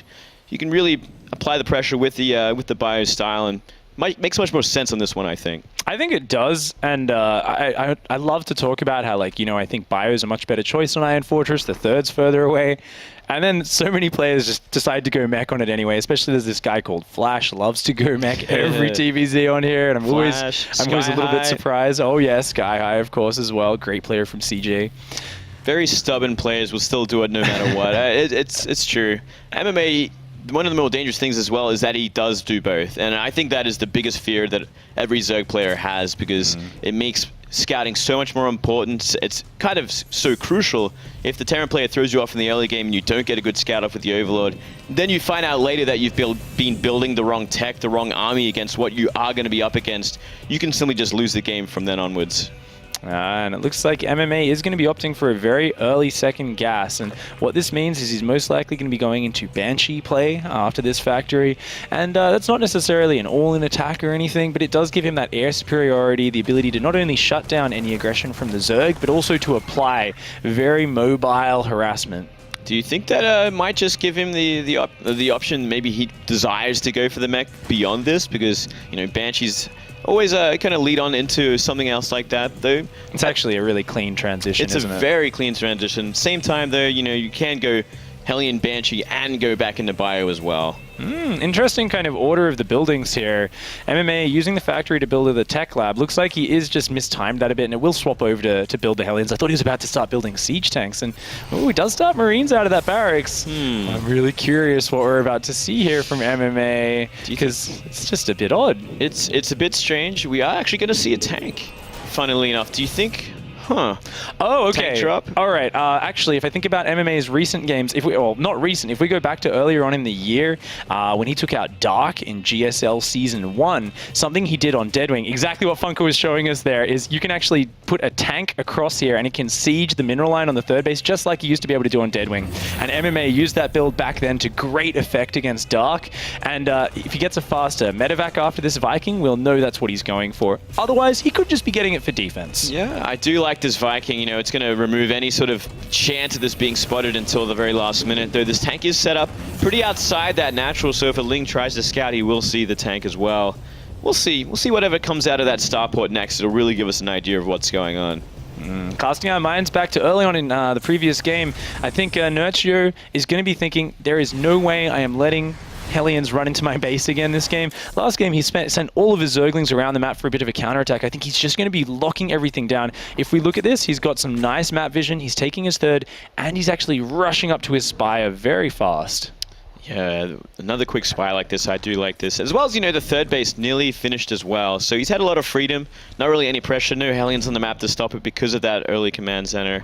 can really apply the pressure with the bio style, and makes much more sense on this one, I think. I think it does, and I love to talk about how, I think bio is a much better choice on Iron Fortress. The third's further away. And then so many players just decide to go mech on it anyway, especially there's this guy called Flash, loves to go mech every TvZ on here, and I'm always a little bit surprised. Oh yeah, Sky High, of course, as well. Great player from CJ. Very stubborn players will still do it no matter what. It's true. MMA, one of the more dangerous things as well is that he does do both. And I think that is the biggest fear that every Zerg player has, because it makes scouting so much more important. It's kind of so crucial. If the Terran player throws you off in the early game and you don't get a good scout off with the Overlord, then you find out later that you've been building the wrong tech, the wrong army against what you are going to be up against. You can simply just lose the game from then onwards. And it looks like MMA is going to be opting for a very early second gas, and what this means is he's most likely going to be going into Banshee play after this factory, and that's not necessarily an all-in attack or anything, but it does give him that air superiority, the ability to not only shut down any aggression from the Zerg, but also to apply very mobile harassment. Do you think that might just give him the option? Maybe he desires to go for the mech beyond this, because Banshee's always kind of lead on into something else like that, though. It's actually a really clean transition, isn't it? It's a very clean transition. Same time, though, you can go Hellion Banshee and go back into bio as well. Interesting kind of order of the buildings here. MMA using the factory to build the tech lab. Looks like he is just mistimed that a bit, and it will swap over to build the Hellions. I thought he was about to start building siege tanks, and he does start Marines out of that barracks. I'm really curious what we're about to see here from MMA, because it's just a bit odd. It's a bit strange. We are actually going to see a tank, funnily enough. Do you think... Oh, okay. Tank drop. All right. Actually, if I think about MMA's recent games, if we go back to earlier on in the year, when he took out Dark in GSL Season 1, something he did on Deadwing, exactly what Funko was showing us there, is you can actually put a tank across here and it can siege the mineral line on the third base, just like he used to be able to do on Deadwing. And MMA used that build back then to great effect against Dark. And if he gets a faster medevac after this Viking, we'll know that's what he's going for. Otherwise, he could just be getting it for defense. Yeah, I do like like this Viking. You know, it's going to remove any sort of chance of this being spotted until the very last minute. Though this tank is set up pretty outside that natural, so if a Ling tries to scout, he will see the tank as well. We'll see. We'll see whatever comes out of that starport next. It'll really give us an idea of what's going on. Casting our minds back to early on in the previous game, I think Nerchio is going to be thinking, there is no way I am letting Hellions run into my base again this game. Last game, he sent all of his Zerglings around the map for a bit of a counterattack. I think he's just going to be locking everything down. If we look at this, he's got some nice map vision, he's taking his third, and he's actually rushing up to his Spire very fast. Yeah, another quick spy like this. I do like this. As well as, you know, the third base nearly finished as well. So he's had a lot of freedom. Not really any pressure. No Hellions on the map to stop it because of that early command center.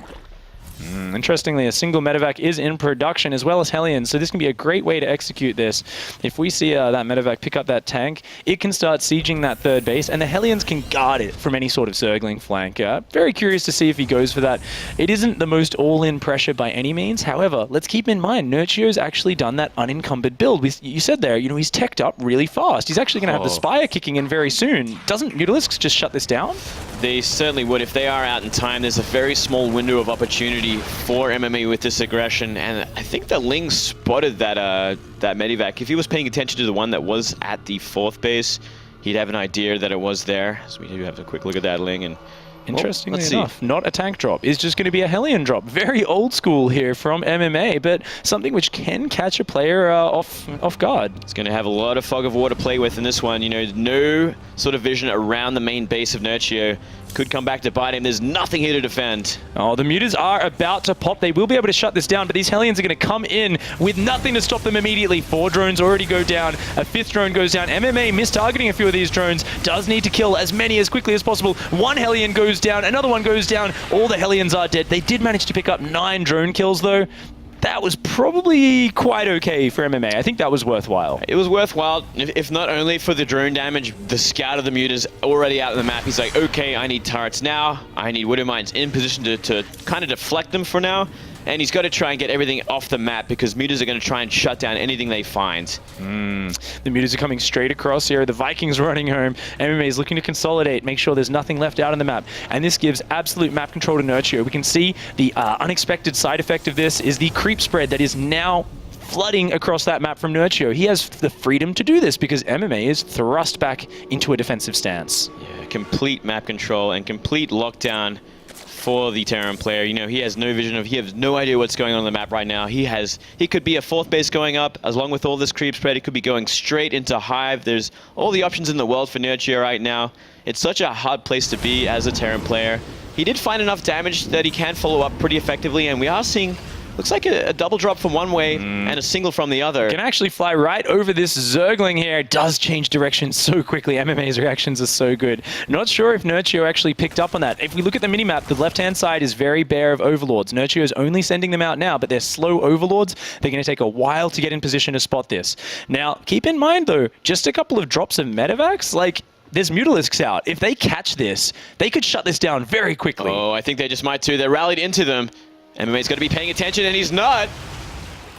Interestingly, a single medevac is in production as well as Hellions, so this can be a great way to execute this. If we see that medevac pick up that tank, it can start sieging that third base, and the Hellions can guard it from any sort of Zergling flank. Very curious to see if he goes for that. It isn't the most all-in pressure by any means. However, let's keep in mind, Nerchio's actually done that unencumbered build. You said there, you know, he's teched up really fast. He's actually going to have the Spire kicking in very soon. Doesn't Mutalisks just shut this down? They certainly would. If they are out in time, there's a very small window of opportunity for MMA with this aggression, and I think the Ling spotted that that medivac. If he was paying attention to the one that was at the fourth base, he'd have an idea that it was there. So we do have a quick look at that Ling, and interestingly enough, not a tank drop. It's just going to be a Hellion drop. Very old school here from MMA, but something which can catch a player off guard. It's going to have a lot of fog of war to play with in this one. You know, no sort of vision around the main base of Nerchio. Could come back to bite him. There's nothing here to defend. Oh, the Mutas are about to pop. They will be able to shut this down, but these Hellions are going to come in with nothing to stop them immediately. 4 drones already go down. A 5th drone goes down. MMA mistargeting a few of these drones. Does need to kill as many as quickly as possible. 1 Hellion goes down. Another one goes down. All the Hellions are dead. They did manage to pick up 9 drone kills, though. That was probably quite okay for MMA. I think that was worthwhile. It was worthwhile, if not only for the drone damage. The scout of the Mutas already out on the map. He's like, okay, I need turrets now. I need Widow Mines in position to kind of deflect them for now. And he's got to try and get everything off the map because Mutas are going to try and shut down anything they find. The Mutas are coming straight across here. The Vikings running home. MMA is looking to consolidate, make sure there's nothing left out on the map. And this gives absolute map control to Nerchio. We can see the unexpected side effect of this is the creep spread that is now flooding across that map from Nerchio. He has the freedom to do this because MMA is thrust back into a defensive stance. Yeah, complete map control and complete lockdown for the Terran player. You know, he has no vision he has no idea what's going on the map right now. He could be a 4th base going up, along with all this creep spread. He could be going straight into Hive. There's all the options in the world for Nerchio right now. It's such a hard place to be as a Terran player. He did find enough damage that he can follow up pretty effectively, and we are seeing looks like a double drop from one way and a single from the other. Can actually fly right over this Zergling here. It does change direction so quickly. MMA's reactions are so good. Not sure if Nerchio actually picked up on that. If we look at the minimap, the left-hand side is very bare of Overlords. Nerchio is only sending them out now, but they're slow Overlords. They're going to take a while to get in position to spot this. Now, keep in mind, though, just a couple of drops of medevacs, like, there's Mutalisks out. If they catch this, they could shut this down very quickly. Oh, I think they just might too. They're rallied into them. MMA's got to be paying attention, and he's not.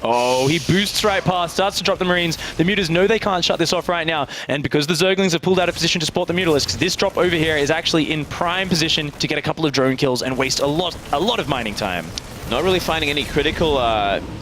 Oh, he boosts right past, starts to drop the Marines. The Mutas know they can't shut this off right now, and because the Zerglings have pulled out of position to support the Mutalisks, this drop over here is actually in prime position to get a couple of drone kills and waste a lot of mining time. Not really finding any critical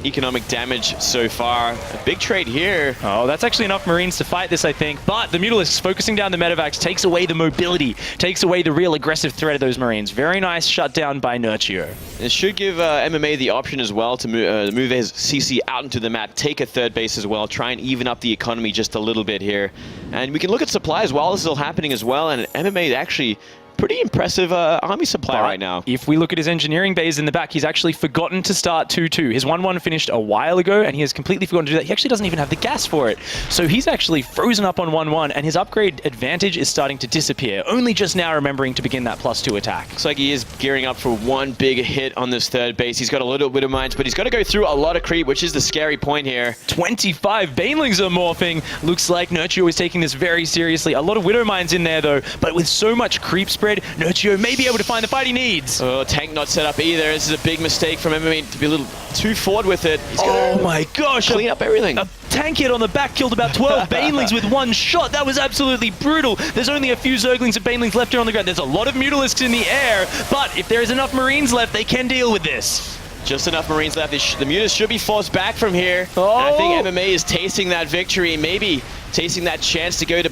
economic damage so far. A big trade here. Oh, that's actually enough Marines to fight this, I think. But the Mutalisks focusing down the medevacs takes away the mobility, takes away the real aggressive threat of those Marines. Very nice shutdown by Nerchio. It should give MMA the option as well to move his CC out into the map, take a third base as well, try and even up the economy just a little bit here. And we can look at supply as well. This is all happening as well, and MMA actually pretty impressive army supply right now. If we look at his engineering bays in the back, he's actually forgotten to start 2-2. His 1-1 finished a while ago, and he has completely forgotten to do that. He actually doesn't even have the gas for it. So he's actually frozen up on 1-1, and his upgrade advantage is starting to disappear, only just now remembering to begin that +2 attack. Looks like he is gearing up for one big hit on this third base. He's got a little bit of mines, but he's got to go through a lot of creep, which is the scary point here. 25 Banelings are morphing. Looks like Nerchio is taking this very seriously. A lot of Widow Mines in there, though, but with so much creep spread, Nerchio may be able to find the fight he needs. Oh, tank not set up either. This is a big mistake from MMA to be a little too forward with it. He's oh my gosh. Clean up everything. A tank hit on the back killed about 12 Banelings with one shot. That was absolutely brutal. There's only a few Zerglings and Banelings left here on the ground. There's a lot of Mutalisks in the air, but if there is enough Marines left, they can deal with this. Just enough Marines left. The Mutas should be forced back from here. Oh. And I think MMA is tasting that victory, maybe tasting that chance to go to to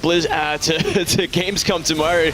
Gamescom tomorrow,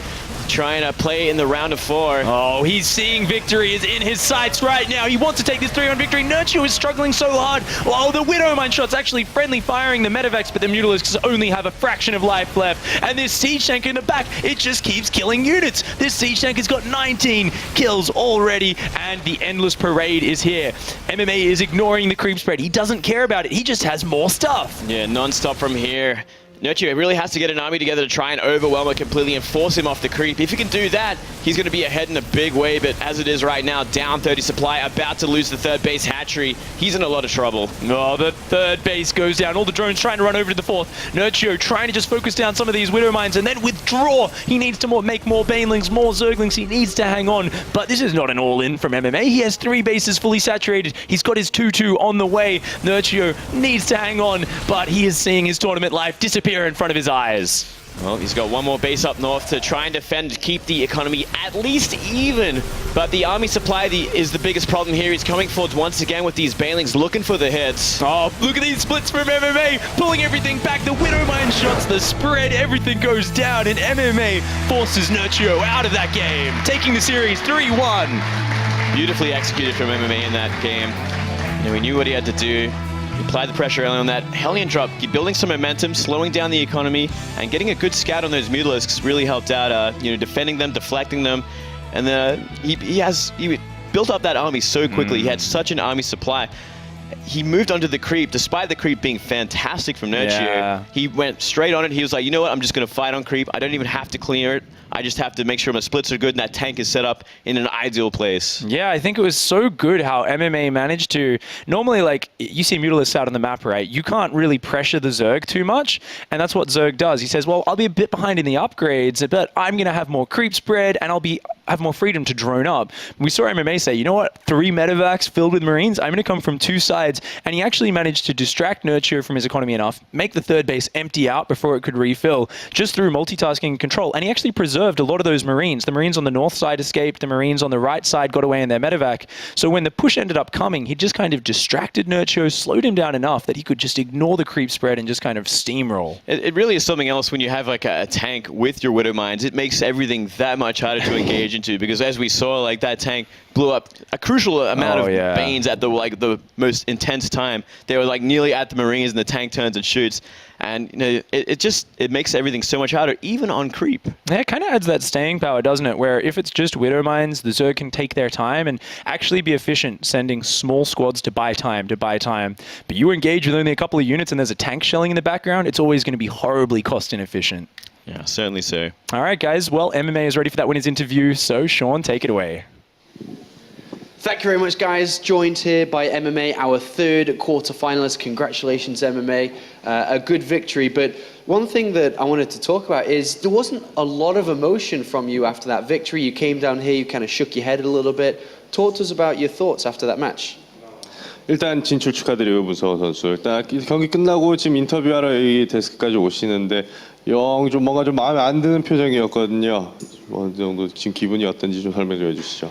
trying to play in the round of 4. Oh, he's seeing victory is in his sights right now. He wants to take this 3-1 victory. Nerchio is struggling so hard. Oh, the Widowmine shot's actually friendly firing the Medivacs, but the Mutalisks only have a fraction of life left. And this Siege Tank in the back, it just keeps killing units. This Siege Tank has got 19 kills already, and the Endless Parade is here. MMA is ignoring the creep spread. He doesn't care about it. He just has more stuff. Yeah, non-stop from here. Nerchio really has to get an army together to try and overwhelm it completely and force him off the creep. If he can do that, he's going to be ahead in a big way, but as it is right now, down 30 supply, about to lose the third base hatchery. He's in a lot of trouble. Oh, the third base goes down. All the drones trying to run over to the fourth. Nerchio trying to just focus down some of these Widow Mines and then withdraw. He needs to make more Banelings, more Zerglings. He needs to hang on, but this is not an all-in from MMA. He has 3 bases fully saturated. He's got his 2-2 on the way. Nerchio needs to hang on, but he is seeing his tournament life disappear in front of his eyes. Well, he's got one more base up north to try and defend, keep the economy at least even. But the army supply is the biggest problem here. He's coming forward once again with these Banelings looking for the hits. Oh, look at these splits from MMA, pulling everything back. The Widowmine shots, the spread, everything goes down, and MMA forces Nerchio out of that game, taking the series 3-1. Beautifully executed from MMA in that game. You know, he knew what he had to do. He applied the pressure early on that Hellion drop, building some momentum, slowing down the economy, and getting a good scout on those Mutalisks really helped out, defending them, deflecting them. And he built up that army so quickly. He had such an army supply. He moved onto the creep, despite the creep being fantastic from Nerchio. Yeah. He went straight on it. He was like, you know what, I'm just going to fight on creep. I don't even have to clear it. I just have to make sure my splits are good and that tank is set up in an ideal place. Yeah, I think it was so good how MMA managed to... Normally, like, you see Mutalisks out on the map, right? You can't really pressure the Zerg too much, and that's what Zerg does. He says, well, I'll be a bit behind in the upgrades, but I'm going to have more creep spread, and I'll have more freedom to drone up. We saw MMA say, you know what? 3 Medivacs filled with Marines. I'm going to come from 2 sides, and he actually managed to distract Nerchio from his economy enough, make the third base empty out before it could refill, just through multitasking and control, and he actually preserved a lot of those Marines. The Marines on the north side escaped, the Marines on the right side got away in their Medivac. So when the push ended up coming, he just kind of distracted Nerchio, slowed him down enough that he could just ignore the creep spread and just kind of steamroll. It really is something else when you have like a tank with your Widow Mines. It makes everything that much harder to engage into, because as we saw, like that tank blew up a crucial amount of Banes at the most intense time. They were like nearly at the Marines and the tank turns and shoots. And it makes everything so much harder, even on creep. Yeah, it kind of adds that staying power, doesn't it? Where if it's just Widow Mines, the Zerg can take their time and actually be efficient, sending small squads to buy time. But you engage with only a couple of units and there's a tank shelling in the background, it's always going to be horribly cost inefficient. Yeah, certainly so. All right, guys. Well, MMA is ready for that winners interview. So, Sean, take it away. Thank you very much, guys. Joined here by MMA, our 3rd quarterfinalist. Congratulations, MMA. A good victory. But one thing that I wanted to talk about is there wasn't a lot of emotion from you after that victory. You came down here, you kind of shook your head a little bit. Talk to us about your thoughts after that match. 일단 진출 축하드려요, 무서워 선수. 일단 경기 끝나고 지금 인터뷰하러 이 데스크까지 오시는데 좀 뭔가 좀 마음에 안 드는 표정이었거든요. 어느 정도 지금 기분이 어떤지 좀 설명 좀 해주시죠.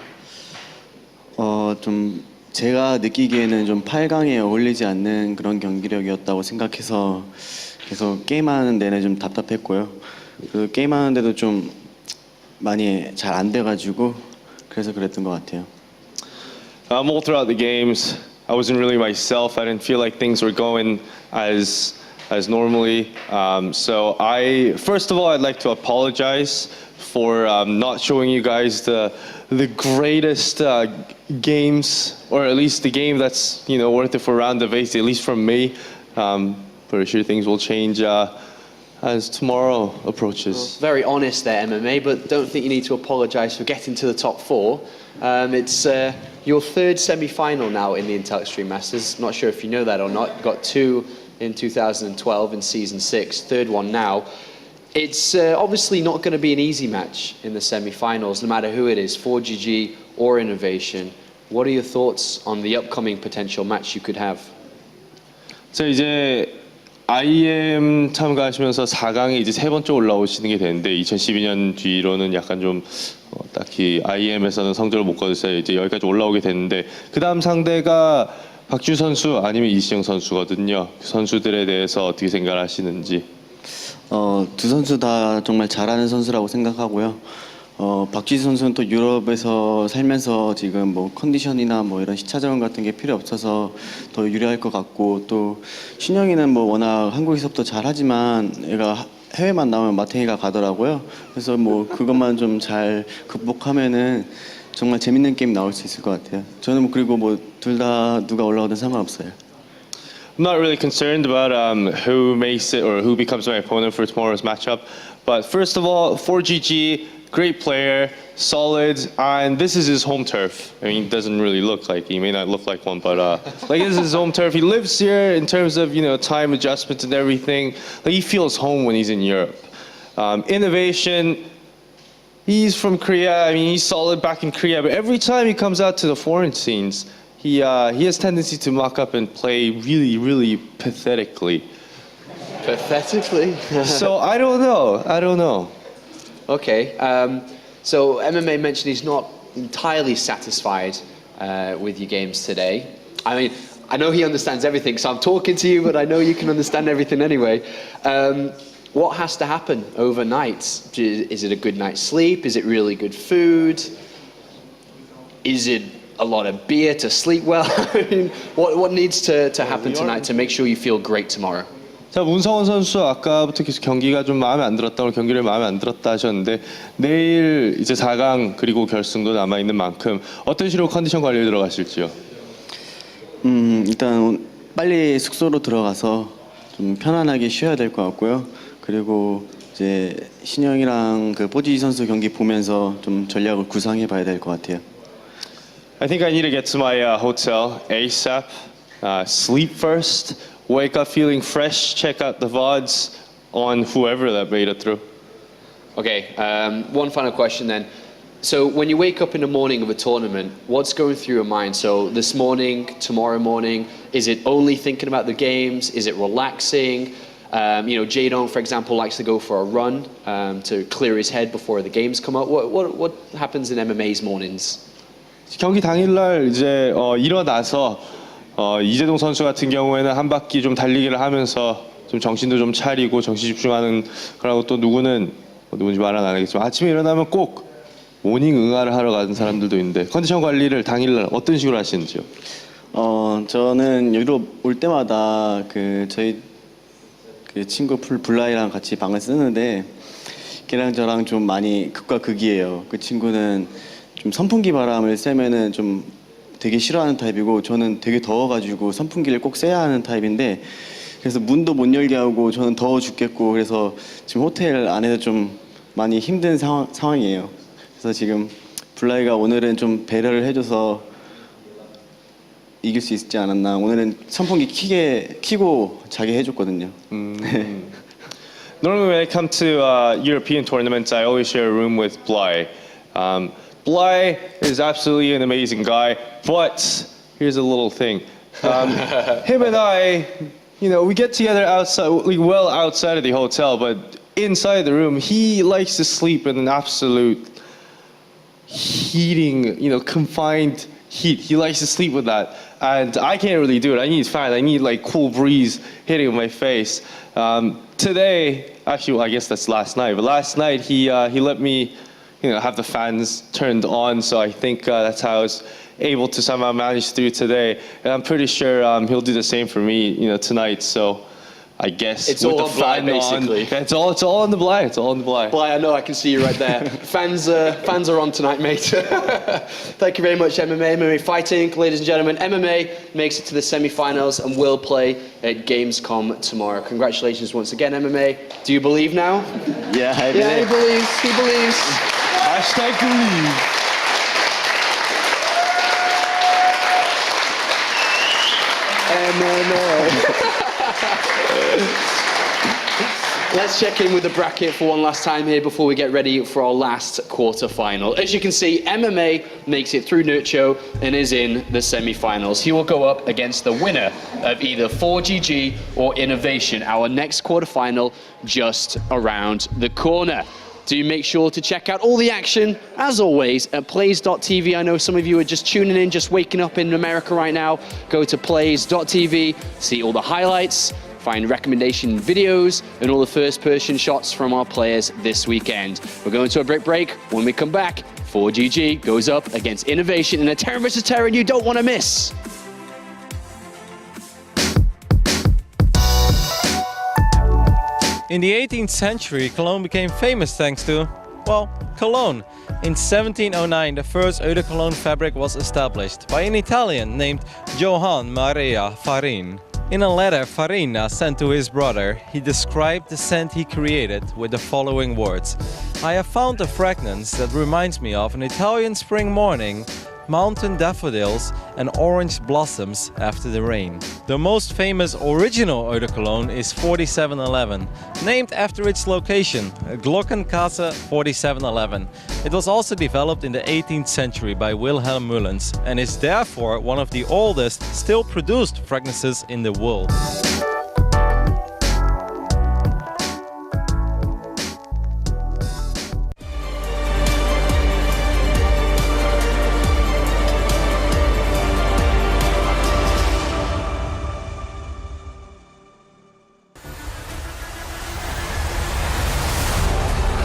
좀 제가 느끼기에는 좀 8강에 어울리지 않는 그런 경기력이었다고 생각해서 계속 게임하는 내내 좀 답답했고요. 그 게임하는데도 좀 많이 잘 안 돼가지고 그래서 그랬던 것 같아요. All throughout the games, I wasn't really myself. I didn't feel like things were going as normally. So first of all, I'd like to apologize for not showing you guys the greatest games, or at least the game that's worth it for round of 8, at least from me. Pretty sure things will change as tomorrow approaches. Well, very honest there, MMA, but don't think you need to apologise for getting to the top 4. It's your 3rd semi-final now in the Intel Extreme Masters. Not sure if you know that or not. Got 2 in 2012 in Season 6, 3rd one now. It's obviously not going to be an easy match in the semi-finals, no matter who it is, 4GG or Innovation. What are your thoughts on the upcoming potential match you could have? 자, 이제 IEM 참가하시면서 4강에 이제 세 번째 올라오시는 게 되는데 2012년 뒤로는 약간 좀 딱히 IEM에서는 성적을 못 거두셔서 이제 여기까지 올라오게 됐는데 그 다음 상대가 박주 선수 아니면 이시영 선수거든요. 그 선수들에 대해서 어떻게 생각하시는지. 두 선수 다 정말 잘하는 선수라고 생각하고요. 박지수 선수는 또 유럽에서 살면서 지금 뭐 컨디션이나 뭐 이런 시차 적응 같은 게 필요 없어서 더 유리할 것 같고, 또 신영이는 뭐 워낙 한국에서부터 잘하지만 얘가 해외만 나오면 마탱이가 가더라고요. 그래서 뭐 그것만 좀 잘 극복하면은 정말 재밌는 게임 나올 수 있을 것 같아요. 저는 뭐 그리고 뭐 둘 다 누가 올라오든 상관없어요. I'm not really concerned about who makes it or who becomes my opponent for tomorrow's matchup. But first of all, 4GG, great player, solid, and this is his home turf. I mean, he doesn't really look like, he may not look like one, but like this is his home turf. He lives here in terms of, you know, time adjustments and everything. Like he feels home when he's in Europe. Innovation, he's from Korea. I mean, he's solid back in Korea, but every time he comes out to the foreign scenes, he has tendency to muck up and play really, really pathetically. Pathetically. So I don't know. Okay. So MMA mentioned he's not entirely satisfied with your games today. I mean, I know he understands everything, so I'm talking to you, but I know you can understand everything anyway. What has to happen overnight? Is it a good night's sleep? Is it really good food? Is it a lot of beer to sleep well? I mean, what needs to happen tonight to make sure you feel great tomorrow? 자, 문성원 선수 아까부터 계속 경기가 좀 마음에 안 들었다, 오늘 경기를 마음에 안 들었다 하셨는데 내일 이제 4강 그리고 결승도 남아 있는 만큼 어떤 식으로 컨디션 관리를 들어가실지요? 일단 빨리 숙소로 들어가서 좀 편안하게 쉬어야 될 것 같고요. 그리고 이제 신영이랑 그 뽀지 선수 경기 보면서 좀 전략을 구상해 봐야 될 것 같아요. I think I need to get to my hotel ASAP, sleep first, wake up feeling fresh, check out the VODs on whoever that made it through. Okay, one final question then. So when you wake up in the morning of a tournament, what's going through your mind? So this morning, tomorrow morning, is it only thinking about the games? Is it relaxing? You know, Jadon, for example, likes to go for a run to clear his head before the games come up. What happens in MMA's mornings? 경기 당일날 이제 일어나서 이재동 선수 같은 경우에는 한 바퀴 좀 달리기를 하면서 좀 정신도 좀 차리고 정신 집중하는 그러고 또 누구는 누군지 말은 안 하겠지만 아침에 일어나면 꼭 모닝 응아를 하러 가는 사람들도 있는데 컨디션 관리를 당일날 어떤 식으로 하시는지요? 저는 유럽 올 때마다 그 저희 그 친구 블라이랑 같이 방을 쓰는데 걔랑 저랑 좀 많이 극과 극이에요. 그 친구는 좀 선풍기 바람을 쐬면은 좀 되게 싫어하는 타입이고 저는 되게 더워가지고 선풍기를 꼭 쐬야 하는 타입인데 그래서 문도 못 열게 하고 저는 더워 죽겠고 그래서 지금 호텔 안에서 좀 많이 힘든 상황이에요. 그래서 지금 블라이가 오늘은 좀 배려를 해줘서 이길 수 있지 않았나. 오늘은 선풍기 키고 자게 해줬거든요. Normally when I come to European tournaments, I always share a room with Bly. Bly is absolutely an amazing guy, but here's a little thing. Him and I, you know, we get together outside, like well outside of the hotel, but inside the room, he likes to sleep in an absolute heating, you know, confined heat. He likes to sleep with that. And I can't really do it. I need fan. I need like cool breeze hitting my face. Today, actually, well, I guess that's last night. But last night he let me, you know, have the fans turned on. So I think that's how I was able to somehow manage through today. And I'm pretty sure he'll do the same for me, you know, tonight. So I guess It's with all the on Bly, fan basically. on, it's all on the Bly. It's all on the Bly. Bly, I know I can see you right there. Fans are on tonight, mate. Thank you very much, MMA Fighting. Ladies and gentlemen, MMA makes it to the semi-finals and will play at Gamescom tomorrow. Congratulations once again, MMA. Do you believe now? Yeah, I Yeah, he believes. He believes. Hashtag believe. MMA. Let's check in with the bracket for one last time here before we get ready for our last quarter-final. As you can see, MMA makes it through Nerchio and is in the semi-finals. He will go up against the winner of either 4GG or Innovation, our next quarter-final just around the corner. Do make sure to check out all the action, as always, at plays.tv. I know some of you are just tuning in, just waking up in America right now. Go to plays.tv, see all the highlights, find recommendation videos, and all the first-person shots from our players this weekend. We're going to a break. When we come back, 4GG goes up against Innovation in a Terran vs. Terran you don't want to miss. In the 18th century, Cologne became famous thanks to, well, cologne. In 1709, the first eau de cologne fabric was established by an Italian named Johann Maria Farin. In a letter Farina sent to his brother, he described the scent he created with the following words: "I have found a fragrance that reminds me of an Italian spring morning, mountain daffodils and orange blossoms after the rain." The most famous original eau de cologne is 4711, named after its location, Glockengasse 4711. It was also developed in the 18th century by Wilhelm Mullens and is therefore one of the oldest still produced fragrances in the world.